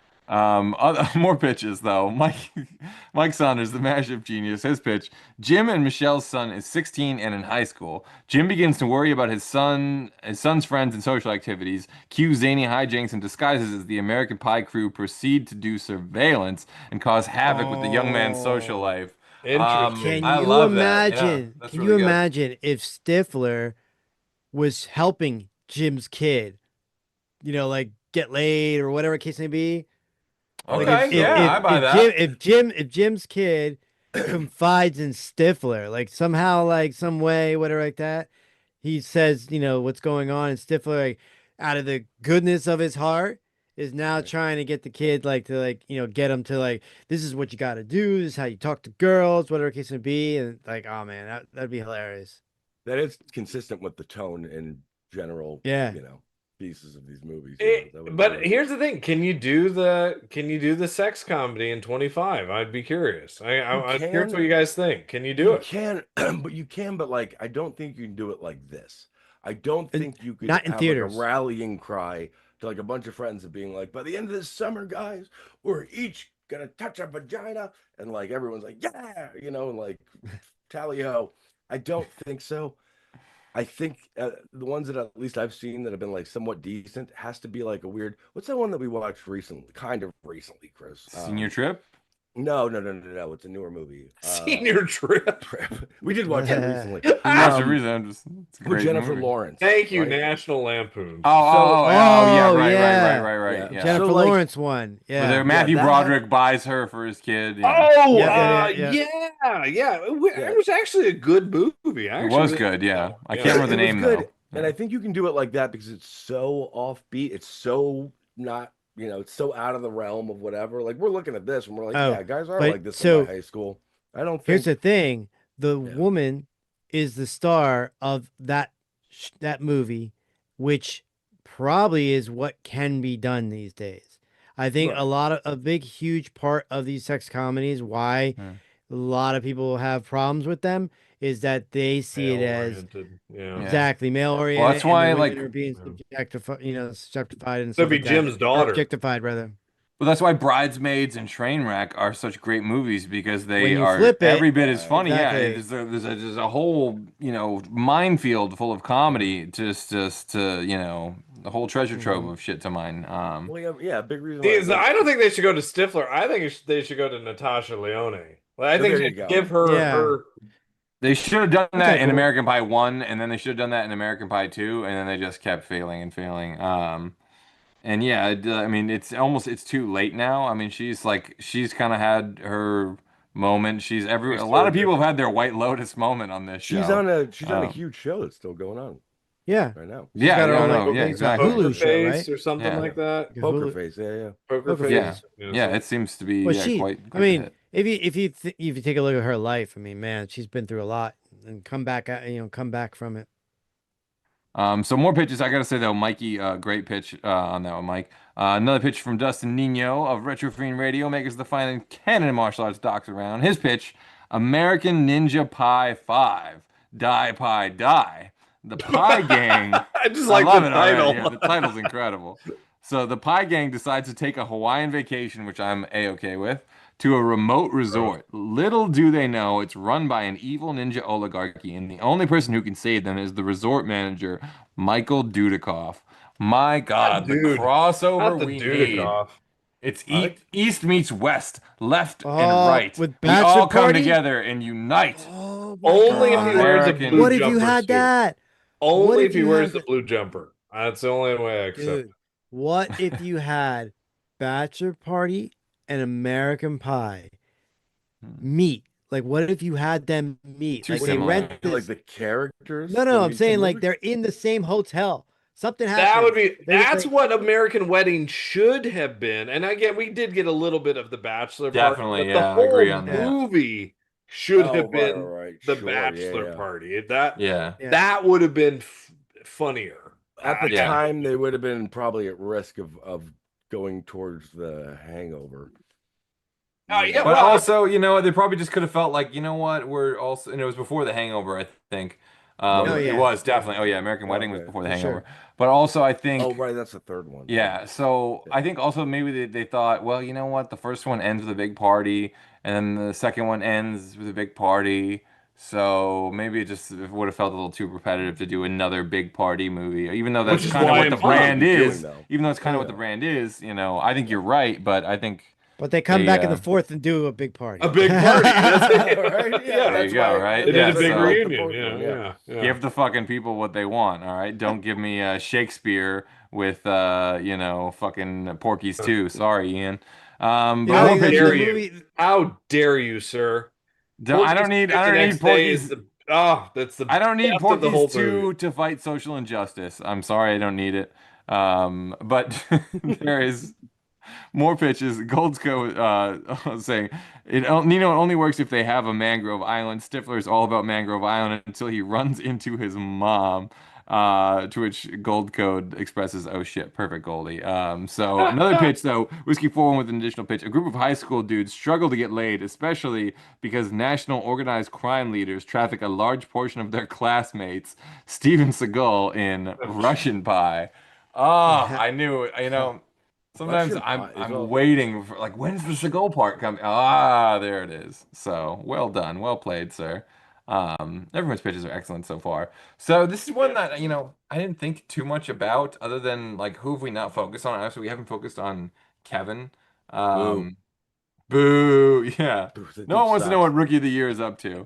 Speaker 3: More pitches though. Mike Saunders, the mashup genius, his pitch. Jim and Michelle's son is 16 and in high school. Jim begins to worry about his son's friends and social activities. Cue zany hijinks and disguises as the American Pie crew proceed to do surveillance and cause havoc with the young man's social life.
Speaker 2: Interesting.
Speaker 10: Can
Speaker 3: I
Speaker 10: you
Speaker 3: love that. Yeah,
Speaker 10: imagine?
Speaker 3: that's
Speaker 10: Can
Speaker 3: really
Speaker 10: you
Speaker 3: good.
Speaker 10: imagine if Stifler was helping Jim's kid, like get laid or whatever case may be? Like
Speaker 3: Okay, I buy that.
Speaker 10: If Jim's kid confides in Stifler, like somehow, like some way, whatever like that, he says, what's going on, and Stifler, like, out of the goodness of his heart, is now trying to get the kid, get him to, like, this is what you got to do, this is how you talk to girls, whatever case may be, and like, oh man, that'd be hilarious.
Speaker 6: That is consistent with the tone in general.
Speaker 10: Yeah.
Speaker 6: Pieces of these movies.
Speaker 2: But here's the thing: can you do the sex comedy in 25? I'd be curious. I'm curious what you guys think. Can you do it?
Speaker 6: Can, but you can. But like, I don't think you can do it like this. I don't think you could
Speaker 10: not in
Speaker 6: have
Speaker 10: theaters.
Speaker 6: like a rallying cry to like a bunch of friends of being like, by the end of this summer, guys, we're each gonna touch a vagina, and like everyone's like, yeah, and like tally ho. I don't think so. I think the ones that at least I've seen that have been like somewhat decent has to be like a weird. What's that one that we watched recently? Kind of recently, Chris.
Speaker 3: Senior Trip?
Speaker 6: No. It's a newer movie.
Speaker 2: Senior Trip.
Speaker 6: We did watch that recently.
Speaker 3: It's a
Speaker 6: with
Speaker 3: great
Speaker 6: Jennifer
Speaker 3: movie.
Speaker 6: Lawrence.
Speaker 2: Thank you,
Speaker 6: right?
Speaker 2: National Lampoon.
Speaker 3: Yeah, right.
Speaker 6: Yeah.
Speaker 3: Yeah.
Speaker 10: Jennifer
Speaker 6: So, like,
Speaker 10: Lawrence one. Yeah.
Speaker 3: Where Matthew
Speaker 6: that-
Speaker 3: Broderick buys her for his kid. Yeah.
Speaker 2: Oh,
Speaker 10: Yeah.
Speaker 2: It was actually a good movie.
Speaker 3: It was good, yeah. I can't remember the
Speaker 6: It was
Speaker 3: name
Speaker 6: good,
Speaker 3: though.
Speaker 6: And I think you can do it like that because it's so offbeat. It's so not, it's so out of the realm of whatever. Like we're looking at this and we're like, yeah, guys are
Speaker 10: but
Speaker 6: like this
Speaker 10: so-
Speaker 6: in my high school. I don't think
Speaker 10: Here's the thing: the woman is the star of that movie, which probably is what can be done these days. I think a big, huge part of these sex comedies, why a lot of people have problems with them, is that they see it as exactly male oriented.
Speaker 3: Well, that's why,
Speaker 10: and the
Speaker 3: like,
Speaker 10: women are being subjectified, subjectified and
Speaker 2: That'd be
Speaker 10: stuff like
Speaker 2: Jim's
Speaker 10: that.
Speaker 2: daughter.
Speaker 10: Objectified, rather.
Speaker 3: Well, that's why Bridesmaids and Trainwreck are such great movies because they
Speaker 10: When you
Speaker 3: are
Speaker 10: flip it,
Speaker 3: every bit as funny.
Speaker 10: exactly.
Speaker 3: Yeah, there's a whole minefield full of comedy. Just the whole treasure trove of shit to mine.
Speaker 6: Well, yeah, big reason.
Speaker 2: I don't think they should go to Stifler. I think they should go to Natasha Leone. Well, I
Speaker 6: So
Speaker 2: think
Speaker 6: there
Speaker 2: they
Speaker 6: you
Speaker 2: should
Speaker 6: go.
Speaker 2: give her.
Speaker 3: They should have done that in
Speaker 10: cool.
Speaker 3: American Pie 1, and then they should have done that in American Pie 2, and then they just kept failing and failing. And yeah, I mean, it's too late now. I mean, she's kind of had her moment. A lot of people have had their White Lotus moment on this show.
Speaker 6: She's on a huge show that's still going on.
Speaker 10: Yeah.
Speaker 6: Right now.
Speaker 10: She's got her own,
Speaker 3: exactly.
Speaker 10: Hulu show,
Speaker 2: Face
Speaker 10: right?
Speaker 2: or something
Speaker 3: Yeah.
Speaker 2: like that.
Speaker 6: Poker
Speaker 10: Hulu-
Speaker 6: Face, yeah.
Speaker 2: Poker
Speaker 10: Poker
Speaker 2: Face.
Speaker 3: Yeah, it seems to be
Speaker 10: Well,
Speaker 3: quite
Speaker 10: I mean,
Speaker 3: a hit.
Speaker 10: if you take a look at her life, I mean, man, she's been through a lot and come back from it.
Speaker 3: So more pitches. I gotta say though, Mikey, great pitch on that one, Mike. Another pitch from Dustin Nino of Retro Fiend Radio, makers the fine and canon martial arts docs around. His pitch: American Ninja Pie 5, Die Pie Die. The Pie Gang.
Speaker 2: I just like
Speaker 3: love
Speaker 2: the
Speaker 3: it already.
Speaker 2: title.
Speaker 3: Yeah, the title's incredible. So the Pie Gang decides to take a Hawaiian vacation, which I'm A-okay with, to a remote resort. Little do they know it's run by an evil ninja oligarchy, and the only person who can save them is the resort manager, Michael Dudikoff. My God, the crossover
Speaker 2: Not the
Speaker 3: we
Speaker 2: Dudikoff.
Speaker 3: need. It's East meets West, left and
Speaker 10: Oh,
Speaker 3: right.
Speaker 10: with
Speaker 3: We
Speaker 10: Bachelor
Speaker 3: all come
Speaker 10: Party?
Speaker 3: together and unite.
Speaker 10: Oh, my
Speaker 2: Only if
Speaker 10: God.
Speaker 2: he wears a
Speaker 3: American-
Speaker 2: blue
Speaker 10: What if you
Speaker 2: jumper
Speaker 10: had
Speaker 2: suit.
Speaker 10: that?
Speaker 2: Only
Speaker 10: What
Speaker 2: if
Speaker 10: if
Speaker 2: he
Speaker 10: you
Speaker 2: wears
Speaker 10: had
Speaker 2: the blue jumper. That's the only way I accept it.
Speaker 10: Dude, what if you had Bachelor Party and American Pie meet? Like, what if you had them meet?
Speaker 3: Too
Speaker 10: Like, they
Speaker 3: similar.
Speaker 10: rent
Speaker 6: Like
Speaker 10: this.
Speaker 6: the characters.
Speaker 10: No,
Speaker 6: that
Speaker 10: I'm
Speaker 6: we
Speaker 10: saying like
Speaker 6: delivered?
Speaker 10: they're in the same hotel. Something happens.
Speaker 2: That would be.
Speaker 10: They're just
Speaker 2: That's
Speaker 10: like-
Speaker 2: what American Wedding should have been. And again, we did get a little bit of the Bachelor part,
Speaker 3: Definitely,
Speaker 2: but
Speaker 3: yeah, I
Speaker 2: the whole
Speaker 3: agree on that.
Speaker 2: movie should
Speaker 6: Oh,
Speaker 2: have
Speaker 6: right,
Speaker 2: been
Speaker 6: right,
Speaker 2: the
Speaker 6: sure,
Speaker 2: bachelor
Speaker 6: yeah.
Speaker 2: party. That
Speaker 3: Yeah.
Speaker 2: that would have been funnier.
Speaker 6: At the
Speaker 3: Yeah.
Speaker 6: time, they would have been probably at risk of going towards the Hangover.
Speaker 2: Oh, yeah,
Speaker 3: But
Speaker 2: well,
Speaker 3: also, you know, they probably just could have felt like, you know what, we're also, and it was before The Hangover, I think.
Speaker 6: Was
Speaker 10: Oh,
Speaker 3: It
Speaker 10: yeah.
Speaker 3: was definitely. Oh yeah, American Wedding was
Speaker 6: Okay.
Speaker 3: before The
Speaker 10: For
Speaker 3: Hangover.
Speaker 10: sure.
Speaker 3: But also, I think.
Speaker 6: Oh, right, that's the third one.
Speaker 3: Yeah, so I think also maybe they thought, well, you know what, the first one ends with a big party, and then the second one ends with a big party. So maybe it would have felt a little too repetitive to do another big party movie, even though
Speaker 2: Which
Speaker 3: that's
Speaker 2: is
Speaker 3: kind of
Speaker 2: why
Speaker 3: what
Speaker 2: I'm
Speaker 3: the
Speaker 2: fine
Speaker 3: brand
Speaker 6: with doing,
Speaker 3: is.
Speaker 6: though.
Speaker 3: Even though it's kind of what the
Speaker 6: Yeah.
Speaker 3: brand is, you know, I think you're right, but I think
Speaker 10: But they come
Speaker 3: They,
Speaker 10: back in the
Speaker 3: uh,
Speaker 10: fourth and do a big party.
Speaker 2: a big party. That's it.
Speaker 6: Right?
Speaker 2: Yeah,
Speaker 3: There
Speaker 6: that's
Speaker 3: you go,
Speaker 6: why-
Speaker 3: right?
Speaker 2: They did a
Speaker 3: Yeah,
Speaker 2: big
Speaker 3: so-
Speaker 2: reunion.
Speaker 6: The fourth
Speaker 2: Yeah,
Speaker 6: one,
Speaker 2: yeah.
Speaker 3: give the fucking people what they want, all right? Don't give me Shakespeare with you know, fucking Porky's too. Sorry, Ian.
Speaker 10: You
Speaker 3: But
Speaker 10: know,
Speaker 2: How
Speaker 3: more
Speaker 10: the
Speaker 2: dare
Speaker 3: pictures.
Speaker 2: you?
Speaker 10: movie-
Speaker 2: How dare you, sir?
Speaker 3: I don't need Porky's.
Speaker 2: That's the
Speaker 3: I don't need
Speaker 2: best of the whole
Speaker 3: Porky's 2
Speaker 2: movie.
Speaker 3: to fight social injustice. I'm sorry, I don't need it. But there is more pitches. Goldsco saying Nino, it only works if they have a mangrove island. Stifler's all about mangrove island until he runs into his mom. To which Gold Code expresses, "Oh shit, perfect Goldie." So another pitch though, Whiskey 41 with an additional pitch. A group of high school dudes struggle to get laid, especially because national organized crime leaders traffic a large portion of their classmates. Steven Seagal in Russian Pie. Oh, I knew it. You know, sometimes
Speaker 6: Russian Pie is
Speaker 3: I'm
Speaker 6: all-
Speaker 3: waiting for like, when's the Seagal part coming? Ah, there it is. So well done, well played, sir. Everyone's pitches are excellent so far. So this is one that, you know, I didn't think too much about other than like who have we not focused on? Actually, we haven't focused on Kevin. Boo. Yeah.
Speaker 6: Boo, that
Speaker 3: No one
Speaker 6: dude
Speaker 3: wants to know
Speaker 6: sucks.
Speaker 3: what Rookie of the Year is up to.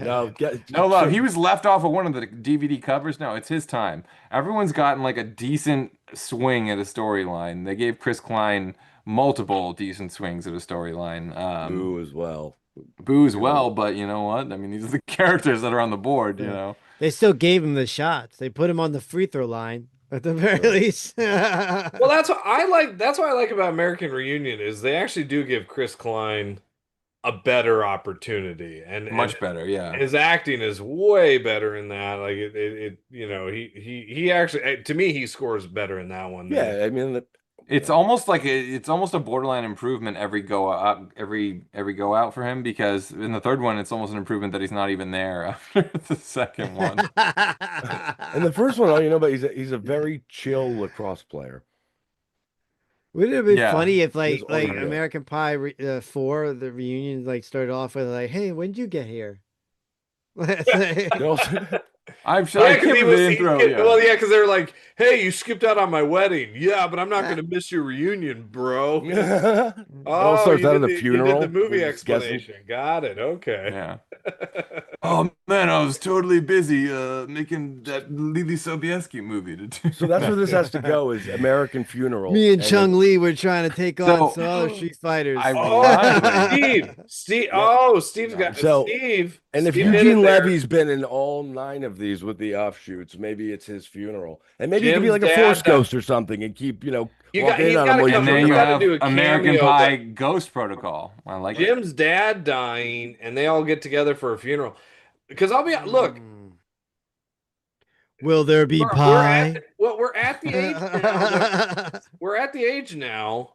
Speaker 6: No,
Speaker 3: No love. He was left off of one of the DVD covers. No, it's his time. Everyone's gotten like a decent swing at a storyline. They gave Chris Klein multiple decent swings at a storyline.
Speaker 6: Boo as well.
Speaker 3: Boo as well, but you know what? I mean, these are the characters that are on the board, you know.
Speaker 10: They still gave him the shots. They put him on the free throw line at the very least.
Speaker 2: Well, that's what I like. That's what I like about American Reunion is they actually do give Chris Klein a better opportunity, and
Speaker 3: Much better, yeah.
Speaker 2: his acting is way better in that. Like it you know, he actually, to me, he scores better in that one.
Speaker 6: Yeah, I mean,
Speaker 3: It's almost like it's almost a borderline improvement every go out go out for him, because in the third one it's almost an improvement that he's not even there after the second one.
Speaker 6: and the first one, all you know, but he's a very chill lacrosse player.
Speaker 10: Wouldn't it have been
Speaker 3: Yeah.
Speaker 10: funny if
Speaker 6: He was
Speaker 10: like
Speaker 6: ordinary.
Speaker 10: American Pie 4, the reunion, like started off with like, "Hey, when did you get here?"
Speaker 6: They also-
Speaker 3: I'm sure
Speaker 2: Yeah,
Speaker 3: I
Speaker 2: 'cause
Speaker 3: can't
Speaker 2: he
Speaker 3: remember
Speaker 2: was,
Speaker 3: the intro. Yeah.
Speaker 2: well, yeah, because they're like, "Hey, you skipped out on my wedding." Yeah, but I'm not going to miss your reunion, bro.
Speaker 6: all starts
Speaker 2: you
Speaker 6: out
Speaker 2: did
Speaker 6: at the
Speaker 2: You
Speaker 6: funeral,
Speaker 2: did the movie
Speaker 6: we're just guessing.
Speaker 2: explanation. Got it. Okay.
Speaker 3: Yeah. Oh man, I was totally busy making that Lily Sobieski movie to do.
Speaker 6: So that's where this has to go: is American Funeral.
Speaker 10: Me and
Speaker 6: then-
Speaker 10: Chung Lee were trying to take on
Speaker 3: So-
Speaker 10: some other Street Fighters.
Speaker 3: Ironically-
Speaker 2: Steve. Oh, Steve's got
Speaker 6: So-
Speaker 2: Steve.
Speaker 6: And if
Speaker 2: Steve did
Speaker 6: Eugene
Speaker 2: it there.
Speaker 6: Levy's been in all 9 of these with the offshoots, maybe it's his funeral, and maybe he could be
Speaker 2: Jim's
Speaker 6: like a
Speaker 2: dad
Speaker 6: Force
Speaker 2: died.
Speaker 6: Ghost or something, and keep
Speaker 2: he's
Speaker 6: walking in on
Speaker 2: gotta
Speaker 6: him. while
Speaker 2: come
Speaker 3: And
Speaker 6: you
Speaker 3: then
Speaker 2: He's
Speaker 3: you
Speaker 2: gotta
Speaker 3: have
Speaker 2: do a
Speaker 3: American
Speaker 2: cameo
Speaker 3: Pie
Speaker 2: that-
Speaker 3: Ghost Protocol. I like it.
Speaker 2: Jim's dad dying, and they all get together for a funeral. Because I'll be look,
Speaker 10: Will there be
Speaker 2: we're
Speaker 10: pie?
Speaker 2: we're at the age now. We're at the age now.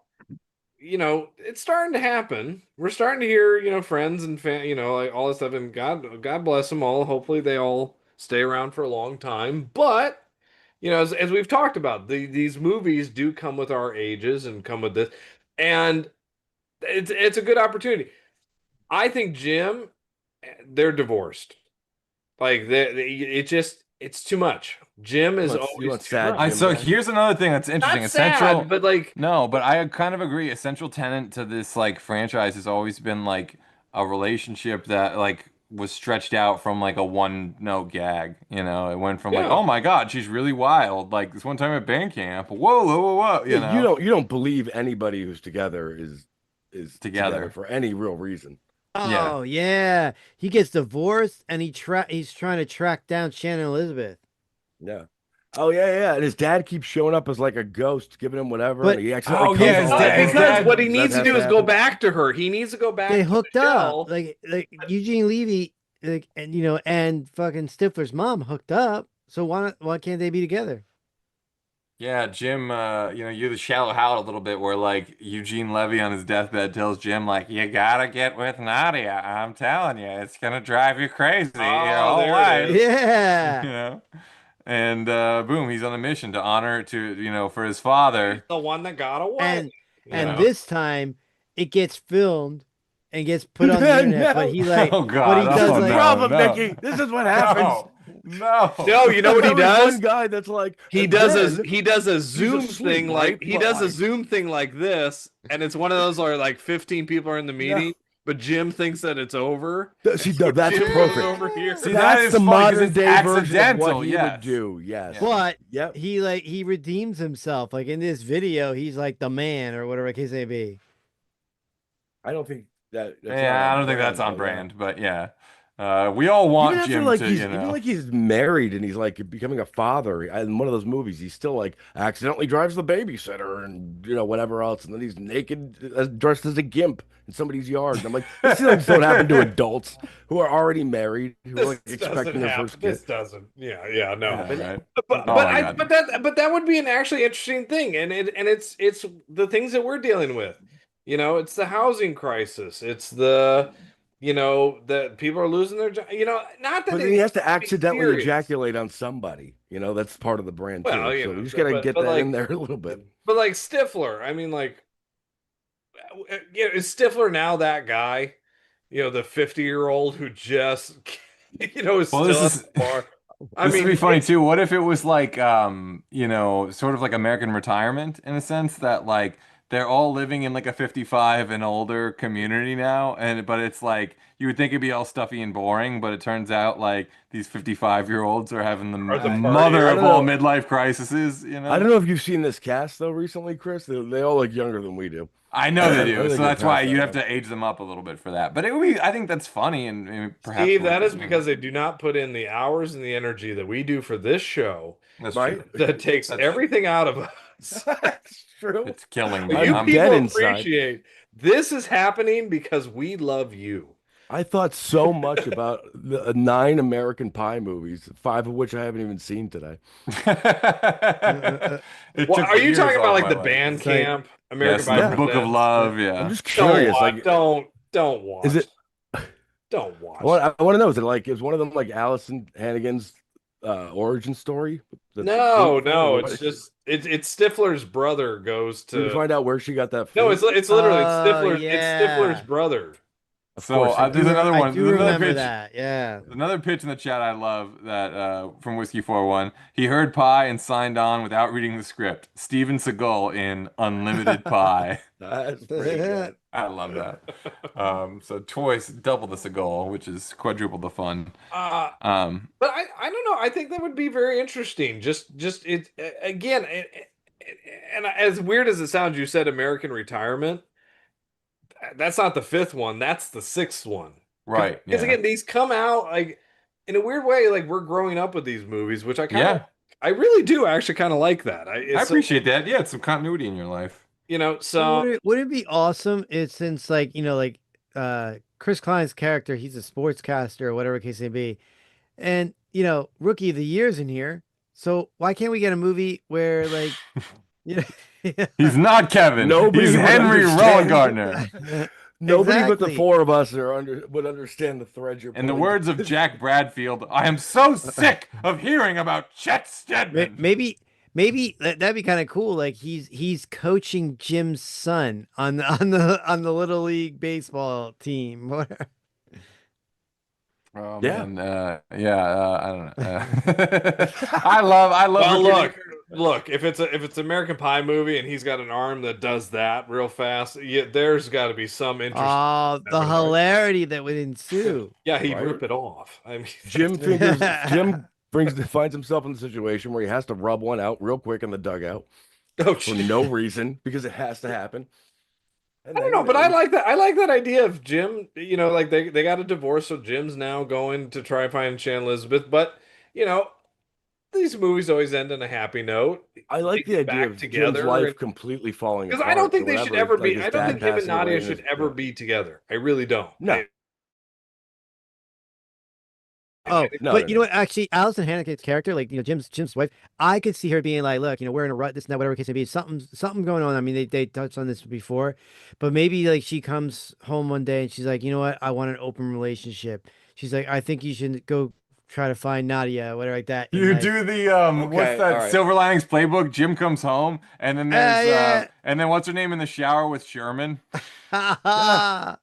Speaker 2: You know, it's starting to happen. We're starting to hear, you know, friends and like all this stuff. And God bless them all. Hopefully, they all stay around for a long time. But you know, as we've talked about, these movies do come with our ages and come with this, and it's a good opportunity. I think Jim, they're divorced. Like it's too much. Jim is
Speaker 6: You
Speaker 2: always
Speaker 6: want
Speaker 2: too
Speaker 6: sad
Speaker 2: much.
Speaker 6: Jim
Speaker 3: So
Speaker 6: back?
Speaker 3: here's another thing that's interesting.
Speaker 2: Not sad, but like
Speaker 3: No, but I kind of agree. A central tenet to this like franchise has always been like a relationship that like was stretched out from like a one note gag. You know, it went from like,
Speaker 2: Yeah.
Speaker 3: oh my God, she's really wild. Like this one time at band camp. Whoa, whoa, whoa, whoa. You
Speaker 6: Yeah,
Speaker 3: know,
Speaker 6: you don't believe anybody who's together is
Speaker 3: Together.
Speaker 6: for any real reason.
Speaker 3: Yeah.
Speaker 10: Oh yeah, he gets divorced and he's trying to track down Shannon Elizabeth.
Speaker 6: Yeah. Oh yeah. And his dad keeps showing up as like a ghost, giving him whatever.
Speaker 10: But-
Speaker 6: and he accidentally
Speaker 3: Oh,
Speaker 6: comes
Speaker 3: yeah, his
Speaker 6: alive.
Speaker 3: dad- his
Speaker 2: because
Speaker 3: dad-
Speaker 2: what he
Speaker 6: Does
Speaker 2: needs
Speaker 6: that
Speaker 2: to do
Speaker 6: have
Speaker 2: is go
Speaker 6: happen?
Speaker 2: back to her. He needs to go back
Speaker 10: they
Speaker 2: to
Speaker 10: hooked up,
Speaker 2: Michelle.
Speaker 10: like Eugene Levy, like, and and fucking Stifler's mom hooked up. So why can't they be together?
Speaker 3: Yeah, Jim, you shallow out a little bit where like Eugene Levy on his deathbed tells Jim like, you gotta get with Nadia. I'm telling you, it's gonna drive you crazy your
Speaker 2: Oh,
Speaker 3: whole
Speaker 2: there it
Speaker 3: life.
Speaker 2: is.
Speaker 10: Yeah.
Speaker 3: You know? And boom, he's on a mission to honor for his father.
Speaker 2: The one that got away.
Speaker 10: And
Speaker 2: you
Speaker 10: and
Speaker 2: know?
Speaker 10: this time it gets filmed and gets put on the internet. But he like,
Speaker 3: Oh,
Speaker 10: but
Speaker 3: God.
Speaker 10: he does
Speaker 3: Oh,
Speaker 10: like,
Speaker 3: no.
Speaker 6: Problem, Nikki. This is what happens.
Speaker 3: No.
Speaker 2: No, you know what he
Speaker 6: There was
Speaker 2: does?
Speaker 6: One guy that's like
Speaker 2: He
Speaker 6: and
Speaker 2: does
Speaker 6: then
Speaker 2: a Zoom
Speaker 6: asleep,
Speaker 2: thing
Speaker 6: right?
Speaker 2: like he
Speaker 6: But,
Speaker 2: does a
Speaker 6: like-
Speaker 2: Zoom thing like this, and it's one of those where like 15 people are in the meeting, but Jim thinks that it's over.
Speaker 6: See, no, that's
Speaker 2: Jim goes
Speaker 6: perfect.
Speaker 2: over here.
Speaker 3: See, that
Speaker 6: That's
Speaker 3: is
Speaker 6: the
Speaker 3: funny 'cause
Speaker 6: modern
Speaker 3: it's
Speaker 6: day version of
Speaker 3: accidental,
Speaker 6: what he
Speaker 3: yes.
Speaker 6: would do. Yes.
Speaker 10: but
Speaker 6: Yep.
Speaker 10: he redeems himself. Like in this video, he's like the man or whatever the case may be.
Speaker 6: I don't think that. That's
Speaker 3: Yeah,
Speaker 6: not
Speaker 3: I
Speaker 6: on
Speaker 3: don't think that's
Speaker 6: brand,
Speaker 3: on
Speaker 6: though, yeah.
Speaker 3: brand, but yeah. We all want
Speaker 6: Even after
Speaker 3: Jim
Speaker 6: like
Speaker 3: to,
Speaker 6: he's even like he's married and he's like becoming a father in one of those movies, he still like accidentally drives the babysitter and whatever else, and then he's naked dressed as a gimp in somebody's yard. And I'm like, these things don't happen to adults who are already married, who are like
Speaker 2: This
Speaker 6: expecting
Speaker 2: doesn't
Speaker 6: their
Speaker 2: happen.
Speaker 6: first kid.
Speaker 2: This doesn't. Yeah, no.
Speaker 3: Yeah, right.
Speaker 2: But
Speaker 3: Oh my God.
Speaker 2: but that would be an actually interesting thing, and it's the things that we're dealing with. It's the housing crisis. It's the that people are losing their job. Not that
Speaker 6: But then
Speaker 2: it
Speaker 6: he has to
Speaker 2: needs be
Speaker 6: accidentally
Speaker 2: serious.
Speaker 6: ejaculate on somebody. That's part of the brand too.
Speaker 2: Well,
Speaker 6: So we just gotta get that
Speaker 2: like,
Speaker 6: in there a little bit.
Speaker 2: But like Stifler, I mean, like, is Stifler now that guy? The 50-year-old who just is
Speaker 3: Well,
Speaker 2: still
Speaker 3: this
Speaker 2: at
Speaker 3: is-
Speaker 2: the bar.
Speaker 3: This would be funny too. What if it was like, sort of like American retirement in a sense that like they're all living in like a 55 and older community now, but it's like you would think it'd be all stuffy and boring, but it turns out like these 55-year-olds are having the
Speaker 2: the
Speaker 3: mother
Speaker 6: I
Speaker 3: of
Speaker 6: don't
Speaker 3: all
Speaker 6: know.
Speaker 3: midlife crises.
Speaker 6: I don't know if you've seen this cast though recently, Chris. They all look younger than we do.
Speaker 3: I know they
Speaker 6: I
Speaker 3: do,
Speaker 6: think
Speaker 3: so
Speaker 6: we're
Speaker 3: that's why
Speaker 6: past
Speaker 3: you'd
Speaker 6: that
Speaker 3: have to age them up a little bit for that. But it would be, I think that's funny and perhaps.
Speaker 2: Steve,
Speaker 3: worth
Speaker 2: that is
Speaker 3: it.
Speaker 2: because they do not put in the hours and the energy that we do for this show.
Speaker 3: That's
Speaker 6: Right?
Speaker 3: true.
Speaker 2: That takes
Speaker 3: That's-
Speaker 2: everything out of us.
Speaker 6: That's true.
Speaker 3: It's killing me.
Speaker 2: But you
Speaker 6: I'm
Speaker 2: people
Speaker 6: dead inside.
Speaker 2: appreciate this is happening because we love you.
Speaker 6: I thought so much about the 9 American Pie movies, 5 of which I haven't even seen today.
Speaker 3: It
Speaker 2: Well,
Speaker 3: took
Speaker 2: are you
Speaker 3: years
Speaker 2: talking about
Speaker 3: off
Speaker 2: like
Speaker 3: my
Speaker 2: the
Speaker 3: life.
Speaker 2: band
Speaker 10: It's like-
Speaker 2: camp, American
Speaker 3: Yes,
Speaker 2: Pie
Speaker 3: the Book of
Speaker 2: Presents?
Speaker 3: Love. Yeah.
Speaker 6: I'm just
Speaker 2: Don't
Speaker 6: curious.
Speaker 2: watch,
Speaker 6: Like,
Speaker 2: don't watch.
Speaker 6: is it?
Speaker 2: Don't watch.
Speaker 6: I want to know. Is it like is one of them like Allison Hannigan's origin story?
Speaker 2: No,
Speaker 6: What-
Speaker 2: it's just it's Stifler's brother goes
Speaker 6: Did we
Speaker 2: to.
Speaker 6: find out where she got that?
Speaker 2: No,
Speaker 6: flute?
Speaker 2: it's literally
Speaker 10: Oh,
Speaker 2: Stifler.
Speaker 10: yeah.
Speaker 2: It's Stifler's brother.
Speaker 6: Of
Speaker 3: So
Speaker 6: course,
Speaker 3: there's another
Speaker 10: I
Speaker 3: one.
Speaker 10: do
Speaker 3: There's another
Speaker 10: remember
Speaker 3: pitch.
Speaker 10: that. Yeah.
Speaker 3: Another pitch in the chat I love that from Whiskey 41. He heard Pie and signed on without reading the script. Steven Seagal in Unlimited Pie.
Speaker 6: That's pretty good.
Speaker 3: I love that. So twice double the Seagal, which is quadruple the fun.
Speaker 2: But I don't know. I think that would be very interesting. Just it again. And as weird as it sounds, you said American Retirement. That's not the 5th one. That's the 6th one.
Speaker 3: Right.
Speaker 2: Because
Speaker 3: Yeah.
Speaker 2: again, these come out like in a weird way. Like we're growing up with these movies, which I kind of,
Speaker 3: Yeah.
Speaker 2: I really do actually kind of like that.
Speaker 3: I
Speaker 2: It's,
Speaker 3: appreciate that. Yeah, it's some continuity in your life.
Speaker 2: So
Speaker 10: Would it be awesome if since like Chris Klein's character, he's a sportscaster or whatever case may be, and Rookie of the Year's in here. So why can't we get a movie where like
Speaker 3: He's not Kevin.
Speaker 6: Nobody
Speaker 3: He's
Speaker 6: would
Speaker 3: Henry
Speaker 6: understand.
Speaker 3: Rowengartner.
Speaker 6: Nobody but the
Speaker 10: Exactly.
Speaker 6: 4 of us would understand the thread you're
Speaker 3: In the
Speaker 6: pulling.
Speaker 3: words of Jack Bradfield, I am so sick of hearing about Chet Stedman.
Speaker 10: maybe that'd be kind of cool. Like he's coaching Jim's son on the little league baseball team. Whatever.
Speaker 3: Oh,
Speaker 6: Yeah.
Speaker 3: man. I don't know. I love.
Speaker 2: well, look. If it's American Pie movie and he's got an arm that does that real fast, there's got to be some interest.
Speaker 10: Oh, the hilarity that would ensue.
Speaker 2: Yeah, he'd
Speaker 6: Right.
Speaker 2: rip it off. I mean,
Speaker 6: Jim finds himself in the situation where he has to rub one out real quick in the dugout
Speaker 2: oh,
Speaker 6: for no reason because it has to happen. And
Speaker 2: I don't
Speaker 6: then,
Speaker 2: know, but I like that. I like that idea of Jim. Like they got a divorce, so Jim's now going to try and find Shannon Elizabeth. But these movies always end on a happy note.
Speaker 6: I like
Speaker 2: They
Speaker 6: the
Speaker 2: get
Speaker 6: idea
Speaker 2: back
Speaker 6: of
Speaker 2: together
Speaker 6: Jim's life
Speaker 2: and-
Speaker 6: completely falling
Speaker 2: Because
Speaker 6: apart.
Speaker 2: I don't think
Speaker 6: or
Speaker 2: they should
Speaker 6: whatever,
Speaker 2: ever
Speaker 6: like
Speaker 2: be.
Speaker 6: his
Speaker 2: I don't
Speaker 6: dad
Speaker 2: think him and
Speaker 6: passing away
Speaker 2: Nadia
Speaker 6: and
Speaker 2: should
Speaker 6: his-
Speaker 2: ever
Speaker 6: yeah.
Speaker 2: be together. I really don't.
Speaker 6: No.
Speaker 10: Oh,
Speaker 6: No,
Speaker 10: but
Speaker 6: no,
Speaker 10: you know what? Actually, Allison Hannigan's character, like Jim's wife, I could see her being like, "Look, we're in a rut, this and that, whatever case may be. Something going on." I mean, they touched on this before, but maybe like she comes home one day and she's like, "You know what? I want an open relationship." She's like, "I think you should go try to find Nadia, whatever like that." And,
Speaker 3: You
Speaker 10: like,
Speaker 3: do the what's
Speaker 6: Okay,
Speaker 3: that
Speaker 6: all right.
Speaker 3: Silver Linings Playbook? Jim comes home, and then there's
Speaker 10: yeah.
Speaker 3: and then what's her name in the shower with Sherman?
Speaker 2: Oh,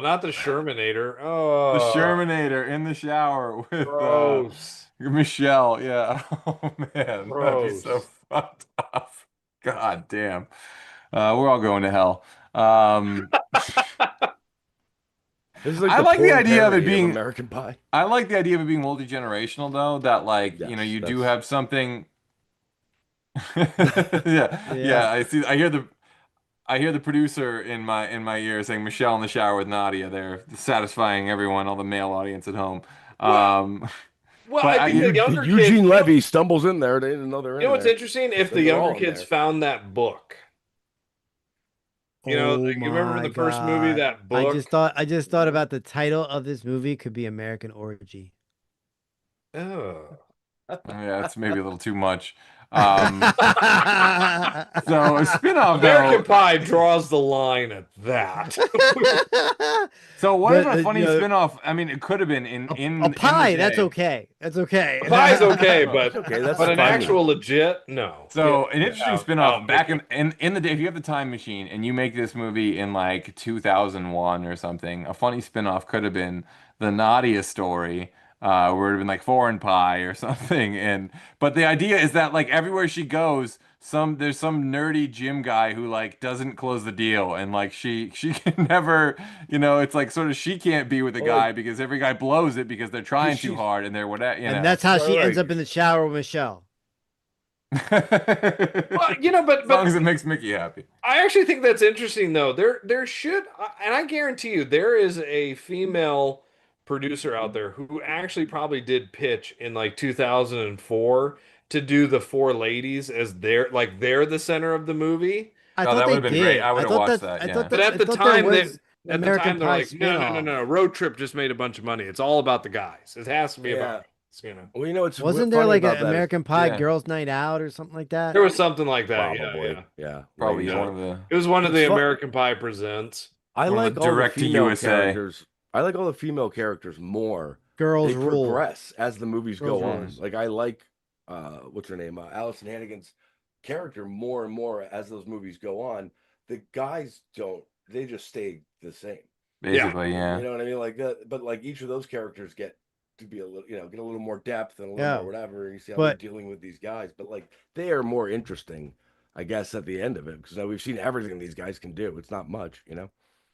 Speaker 2: not the Shermanator.
Speaker 3: The
Speaker 2: Oh,
Speaker 3: Shermanator in the shower with
Speaker 2: gross.
Speaker 3: Michelle. Yeah. Oh man, that'd be so
Speaker 2: Gross.
Speaker 3: fucked up. God damn. We're all going to hell. Um,
Speaker 6: This is like
Speaker 3: I
Speaker 6: the
Speaker 3: like the
Speaker 6: porn
Speaker 3: idea of it
Speaker 6: parody
Speaker 3: being
Speaker 6: American Pie.
Speaker 3: I like the idea of it being multi-generational though, that like,
Speaker 6: Yes,
Speaker 3: you do
Speaker 6: that's-
Speaker 3: have something. Yeah. I hear the producer in my ear saying Michelle in the shower with Nadia. They're satisfying everyone, all the male audience at home.
Speaker 2: Well,
Speaker 3: but
Speaker 2: I think the younger
Speaker 6: Eugene
Speaker 2: kids.
Speaker 6: Levy stumbles in there. They didn't know they're in
Speaker 2: You know what's
Speaker 6: there.
Speaker 2: interesting? If
Speaker 6: So
Speaker 2: the
Speaker 6: they're all
Speaker 2: younger
Speaker 6: in
Speaker 2: kids
Speaker 6: there.
Speaker 2: found that book. You know,
Speaker 10: Oh
Speaker 2: you remember
Speaker 10: my
Speaker 2: from the first movie
Speaker 10: God.
Speaker 2: that book?
Speaker 10: I just thought about the title of this movie could be American Orgy.
Speaker 2: Oh.
Speaker 3: Yeah, it's maybe a little too much. So a spin-off
Speaker 2: American
Speaker 3: though.
Speaker 2: Pie draws the line at that.
Speaker 3: So what
Speaker 10: But,
Speaker 3: if a funny
Speaker 10: you know,
Speaker 3: spin-off? I mean, it could have been in
Speaker 10: a
Speaker 3: the
Speaker 10: pie. That's
Speaker 3: day.
Speaker 10: okay. That's okay.
Speaker 2: A pie's okay, but
Speaker 6: Okay, that's
Speaker 2: but an
Speaker 6: fine.
Speaker 2: actual legit, no.
Speaker 3: So
Speaker 2: Yeah,
Speaker 3: an interesting
Speaker 2: yeah.
Speaker 3: spin-off
Speaker 2: Oh,
Speaker 3: back
Speaker 2: Mickey.
Speaker 3: in the day, if you have the time machine and you make this movie in like 2001 or something, a funny spin-off could have been the Nadia story, where it would have been like Foreign Pie or something. But the idea is that like everywhere she goes, there's some nerdy gym guy who like doesn't close the deal, and like she can never, it's like sort of she can't be with a guy because every guy blows it because they're trying too
Speaker 6: she's-
Speaker 3: hard and they're whatever,
Speaker 10: And that's how she
Speaker 6: Right,
Speaker 10: ends
Speaker 6: right.
Speaker 10: up in the shower with Michelle.
Speaker 2: Well,
Speaker 3: As long as it makes Mickey happy.
Speaker 2: I actually think that's interesting, though. There should, and I guarantee you, there is a female producer out there who actually probably did pitch in like 2004 to do the four ladies as they're the center of the movie.
Speaker 10: I
Speaker 3: Oh,
Speaker 10: thought
Speaker 3: that
Speaker 10: they
Speaker 3: would've been
Speaker 10: did.
Speaker 3: great. I would've
Speaker 10: thought
Speaker 3: watched
Speaker 10: that-
Speaker 3: that,
Speaker 10: I
Speaker 3: yeah.
Speaker 10: thought
Speaker 2: But
Speaker 10: that-
Speaker 2: at the
Speaker 10: I thought
Speaker 2: time,
Speaker 10: there
Speaker 2: they,
Speaker 10: was
Speaker 2: at the
Speaker 10: American
Speaker 2: time they're
Speaker 10: Pie
Speaker 2: like, no.
Speaker 10: spin-off.
Speaker 2: Road Trip just made a bunch of money. It's all about the guys. It has to be
Speaker 6: Yeah.
Speaker 2: about us,
Speaker 6: Well, you know, it's
Speaker 10: Wasn't there
Speaker 6: funny
Speaker 10: like
Speaker 6: about
Speaker 10: an
Speaker 6: that is-
Speaker 10: American Pie
Speaker 3: Yeah.
Speaker 10: Girls Night Out or something like that?
Speaker 2: There was something like that.
Speaker 6: Probably,
Speaker 2: Yeah.
Speaker 6: yeah.
Speaker 3: Probably
Speaker 6: Maybe.
Speaker 3: one of the.
Speaker 2: It was one of the
Speaker 6: It's fun-
Speaker 2: American Pie Presents.
Speaker 6: I
Speaker 3: one of
Speaker 6: like
Speaker 3: the
Speaker 6: all the
Speaker 3: direct to
Speaker 6: female
Speaker 3: USA.
Speaker 6: characters. I like all the female characters more.
Speaker 10: Girls
Speaker 6: They
Speaker 10: Rule.
Speaker 6: progress as the movies
Speaker 10: Girls
Speaker 6: go on.
Speaker 10: Rules.
Speaker 6: Like I like what's her name? Allison Hannigan's character more and more as those movies go on. The guys don't, they just stay the same.
Speaker 3: Basically, yeah.
Speaker 6: You know what I mean? Like that, but like each of those characters get to be a little, get a little more depth and a little
Speaker 10: Yeah.
Speaker 6: more whatever. And you see how
Speaker 10: But-
Speaker 6: they're dealing with these guys. But like they are more interesting, I guess, at the end of it, because now we've seen everything these guys can do. It's not much,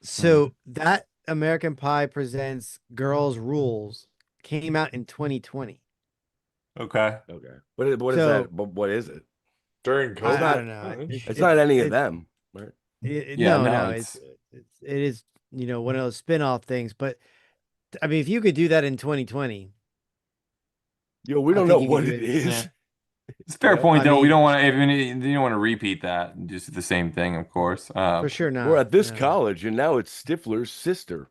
Speaker 10: So that American Pie Presents Girls Rules came out in 2020.
Speaker 3: Okay.
Speaker 6: Okay. What is
Speaker 10: So-
Speaker 6: that? But what is it?
Speaker 2: During COVID.
Speaker 10: I don't know.
Speaker 6: It's not any of them. Right?
Speaker 3: Yeah,
Speaker 10: no,
Speaker 3: no,
Speaker 10: it is one of those spin-off things. But I mean, if you could do that in 2020,
Speaker 6: Yo, we
Speaker 10: I
Speaker 6: don't
Speaker 10: think
Speaker 6: know
Speaker 10: you
Speaker 6: what
Speaker 10: can
Speaker 6: it
Speaker 10: do it.
Speaker 6: is.
Speaker 3: Yeah. It's a fair
Speaker 6: Yeah,
Speaker 3: point,
Speaker 10: I
Speaker 3: though. We
Speaker 10: mean-
Speaker 3: don't want to even you don't want to repeat that. and just the same thing, of course.
Speaker 10: for sure not.
Speaker 6: We're at this
Speaker 10: no.
Speaker 6: college, and now it's Stifler's sister.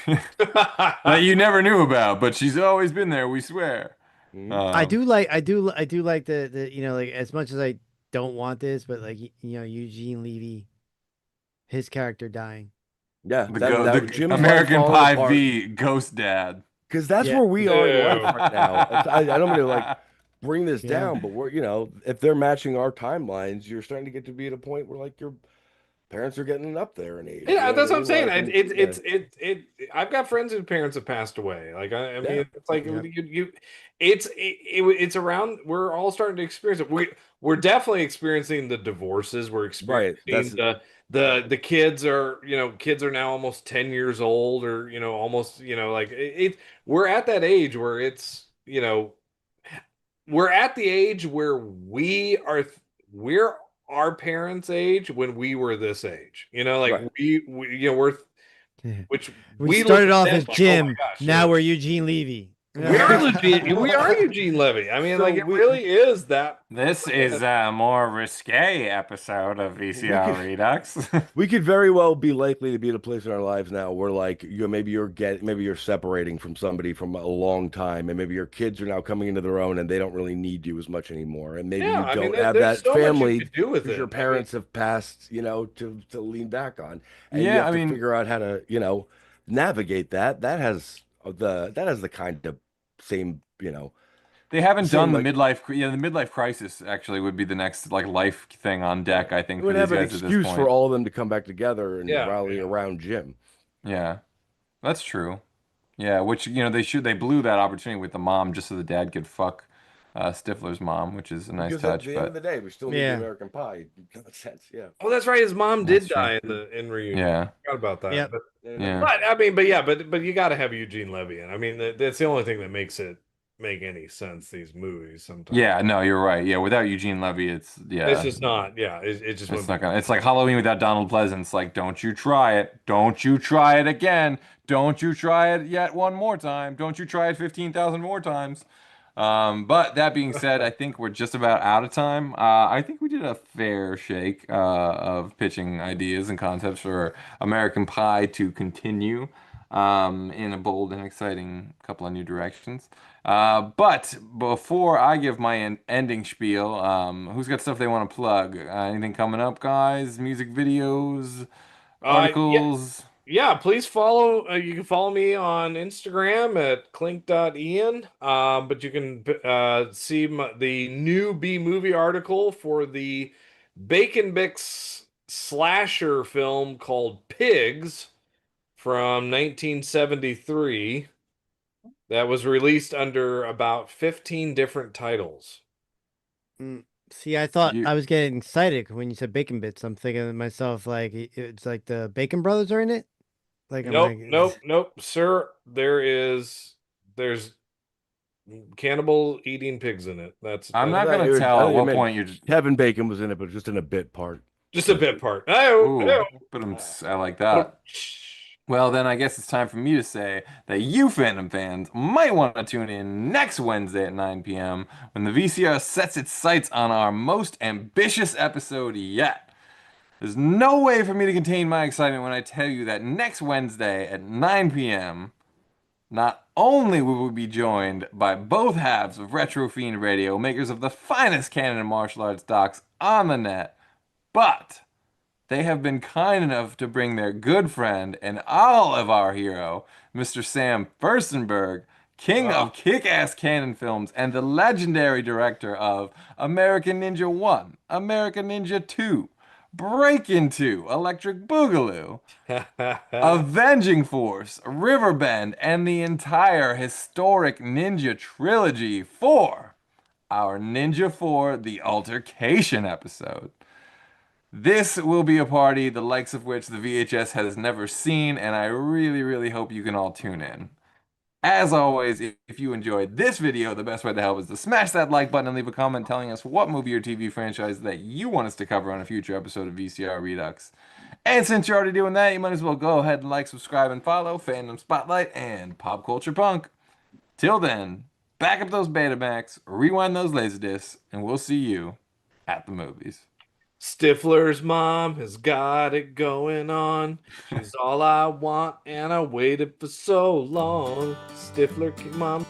Speaker 3: that you never knew about, but she's always been there. We swear.
Speaker 6: Mhm.
Speaker 10: I do like the like as much as I don't want this, but like Eugene Levy, his character dying.
Speaker 6: Yeah,
Speaker 3: The
Speaker 6: Jim's life
Speaker 3: American
Speaker 6: falling
Speaker 3: Pie
Speaker 6: apart.
Speaker 3: v. Ghost Dad.
Speaker 6: Because that's
Speaker 10: Yeah.
Speaker 6: where we are in
Speaker 2: Ew.
Speaker 6: life right now. I don't mean to like bring this
Speaker 10: Yeah.
Speaker 6: down, but we're if they're matching our timelines, you're starting to get to be at a point where like your parents are getting up there in age.
Speaker 2: Yeah,
Speaker 6: you know
Speaker 2: that's what I'm saying.
Speaker 6: Like,
Speaker 2: I've got friends whose parents have passed away. Like I mean,
Speaker 6: Yeah.
Speaker 2: it's like
Speaker 10: Yeah.
Speaker 2: it's around. We're all starting to experience it. We're definitely experiencing the divorces. We're experiencing the kids are kids are now almost 10 years old or almost like we're at that age where it's we're at the age where we're our parents' age when we were this age.
Speaker 6: Right.
Speaker 2: we're which
Speaker 10: We
Speaker 2: we
Speaker 10: started
Speaker 2: look at
Speaker 10: off
Speaker 2: them
Speaker 10: as
Speaker 2: like, oh my
Speaker 10: Jim.
Speaker 2: gosh,
Speaker 10: Now we're Eugene Levy.
Speaker 2: We are Eugene Levy. I mean,
Speaker 6: So
Speaker 2: like it
Speaker 6: we-
Speaker 2: really is that.
Speaker 3: This is a more risque episode of VCR Redux.
Speaker 6: We could very well be likely to be at a place in our lives now where, like, maybe you're separating from somebody from a long time, and maybe your kids are now coming into their own, and they don't really need you as much anymore, and maybe
Speaker 2: Yeah,
Speaker 6: you don't
Speaker 2: there-
Speaker 6: have
Speaker 2: there's
Speaker 6: that
Speaker 2: so much you
Speaker 6: family
Speaker 2: could do with
Speaker 6: because
Speaker 2: it.
Speaker 6: your
Speaker 2: I mean-
Speaker 6: parents have passed, to lean back on, and you
Speaker 3: Yeah,
Speaker 6: have
Speaker 3: I
Speaker 6: to
Speaker 3: mean-
Speaker 6: figure out how to, navigate that. That has the kind of same,
Speaker 3: They haven't
Speaker 6: Same,
Speaker 3: done the
Speaker 6: like-
Speaker 3: midlife. The midlife crisis actually would be the next like life thing on deck. I think
Speaker 6: it
Speaker 3: for
Speaker 6: would
Speaker 3: these
Speaker 6: have an
Speaker 3: guys at this
Speaker 6: excuse
Speaker 3: point.
Speaker 6: for all of them to come back together and
Speaker 2: Yeah,
Speaker 6: rally
Speaker 2: yeah.
Speaker 6: around Jim.
Speaker 3: Yeah, that's true. Yeah, which they blew that opportunity with the mom just so the dad could fuck Stifler's mom, which is a nice
Speaker 6: Because
Speaker 3: touch.
Speaker 6: at the end of
Speaker 3: But
Speaker 6: the day, we still need
Speaker 10: Yeah.
Speaker 6: the American Pie. Common sense, yeah.
Speaker 2: Oh, that's right. His mom did
Speaker 3: That's true.
Speaker 2: die in reunion.
Speaker 3: yeah,
Speaker 2: I forgot about that.
Speaker 10: Yep.
Speaker 2: But,
Speaker 3: yeah.
Speaker 2: but I mean, but you got to have Eugene Levy in. I mean, that's the only thing that makes it make any sense. These movies sometimes.
Speaker 3: Yeah, no, you're right. Yeah, without Eugene Levy, it's
Speaker 2: It's just not. Yeah, it just
Speaker 3: It's
Speaker 2: wouldn't
Speaker 3: not gonna. It's like Halloween without Donald Pleasance. Like, don't you try it. Don't you try it again. Don't you try it yet one more time. Don't you try it 15,000 more times. But that being said, I think we're just about out of time. I think we did a fair shake of pitching ideas and concepts for American Pie to continue in a bold and exciting couple of new directions. But before I give my ending spiel, who's got stuff they want to plug? Anything coming up, guys? Music videos, articles?
Speaker 2: Yeah, please follow. You can follow me on Instagram at klink.ian. But you can see the new B movie article for the Bacon Bix slasher film called Pigs from 1973 that was released under about 15 different titles.
Speaker 10: See, I thought
Speaker 3: You-
Speaker 10: I was getting excited when you said Bacon Bits. I'm thinking to myself, like, it's like the Bacon Brothers are in it. Like, I'm like,
Speaker 2: Nope, sir. There's cannibal eating pigs in it.
Speaker 3: I'm not
Speaker 6: I
Speaker 3: gonna
Speaker 6: thought
Speaker 3: tell at
Speaker 6: you
Speaker 3: what
Speaker 6: meant
Speaker 3: point you're just.
Speaker 6: Kevin Bacon was in it, but just in a bit part.
Speaker 2: just a bit part. Oh,
Speaker 3: Ooh, but I like that. Well, then I guess it's time for me to say that you Fandom fans might want to tune in next Wednesday at 9 p.m. when the VCR sets its sights on our most ambitious episode yet. There's no way for me to contain my excitement when I tell you that next Wednesday at 9 p.m., not only will we be joined by both halves of Retro Fiend Radio, makers of the finest canon and martial arts docs on the net, but they have been kind enough to bring their good friend and all of our hero, Mr. Sam Furstenberg, king of kick-ass canon films and the legendary director of American Ninja 1, American Ninja 2, Breakin' 2, Electric Boogaloo, Avenging Force, Riverbend, and the entire historic Ninja trilogy for our Ninja 4 The Altercation episode. This will be a party the likes of which the VHS has never seen, and I really, really hope you can all tune in. As always, if you enjoyed this video, the best way to help is to smash that like button and leave a comment telling us what movie or TV franchise that you want us to cover on a future episode of VCR Redux. And since you're already doing that, you might as well go ahead and like, subscribe, and follow Fandom, Spotlight, and Pop Culture Punk. Till then, back up those Betamax, rewind those Laserdiscs, and we'll see you at the movies.
Speaker 2: Stifler's mom has got it going on. She's all I want, and I waited for so long. Stifler mom.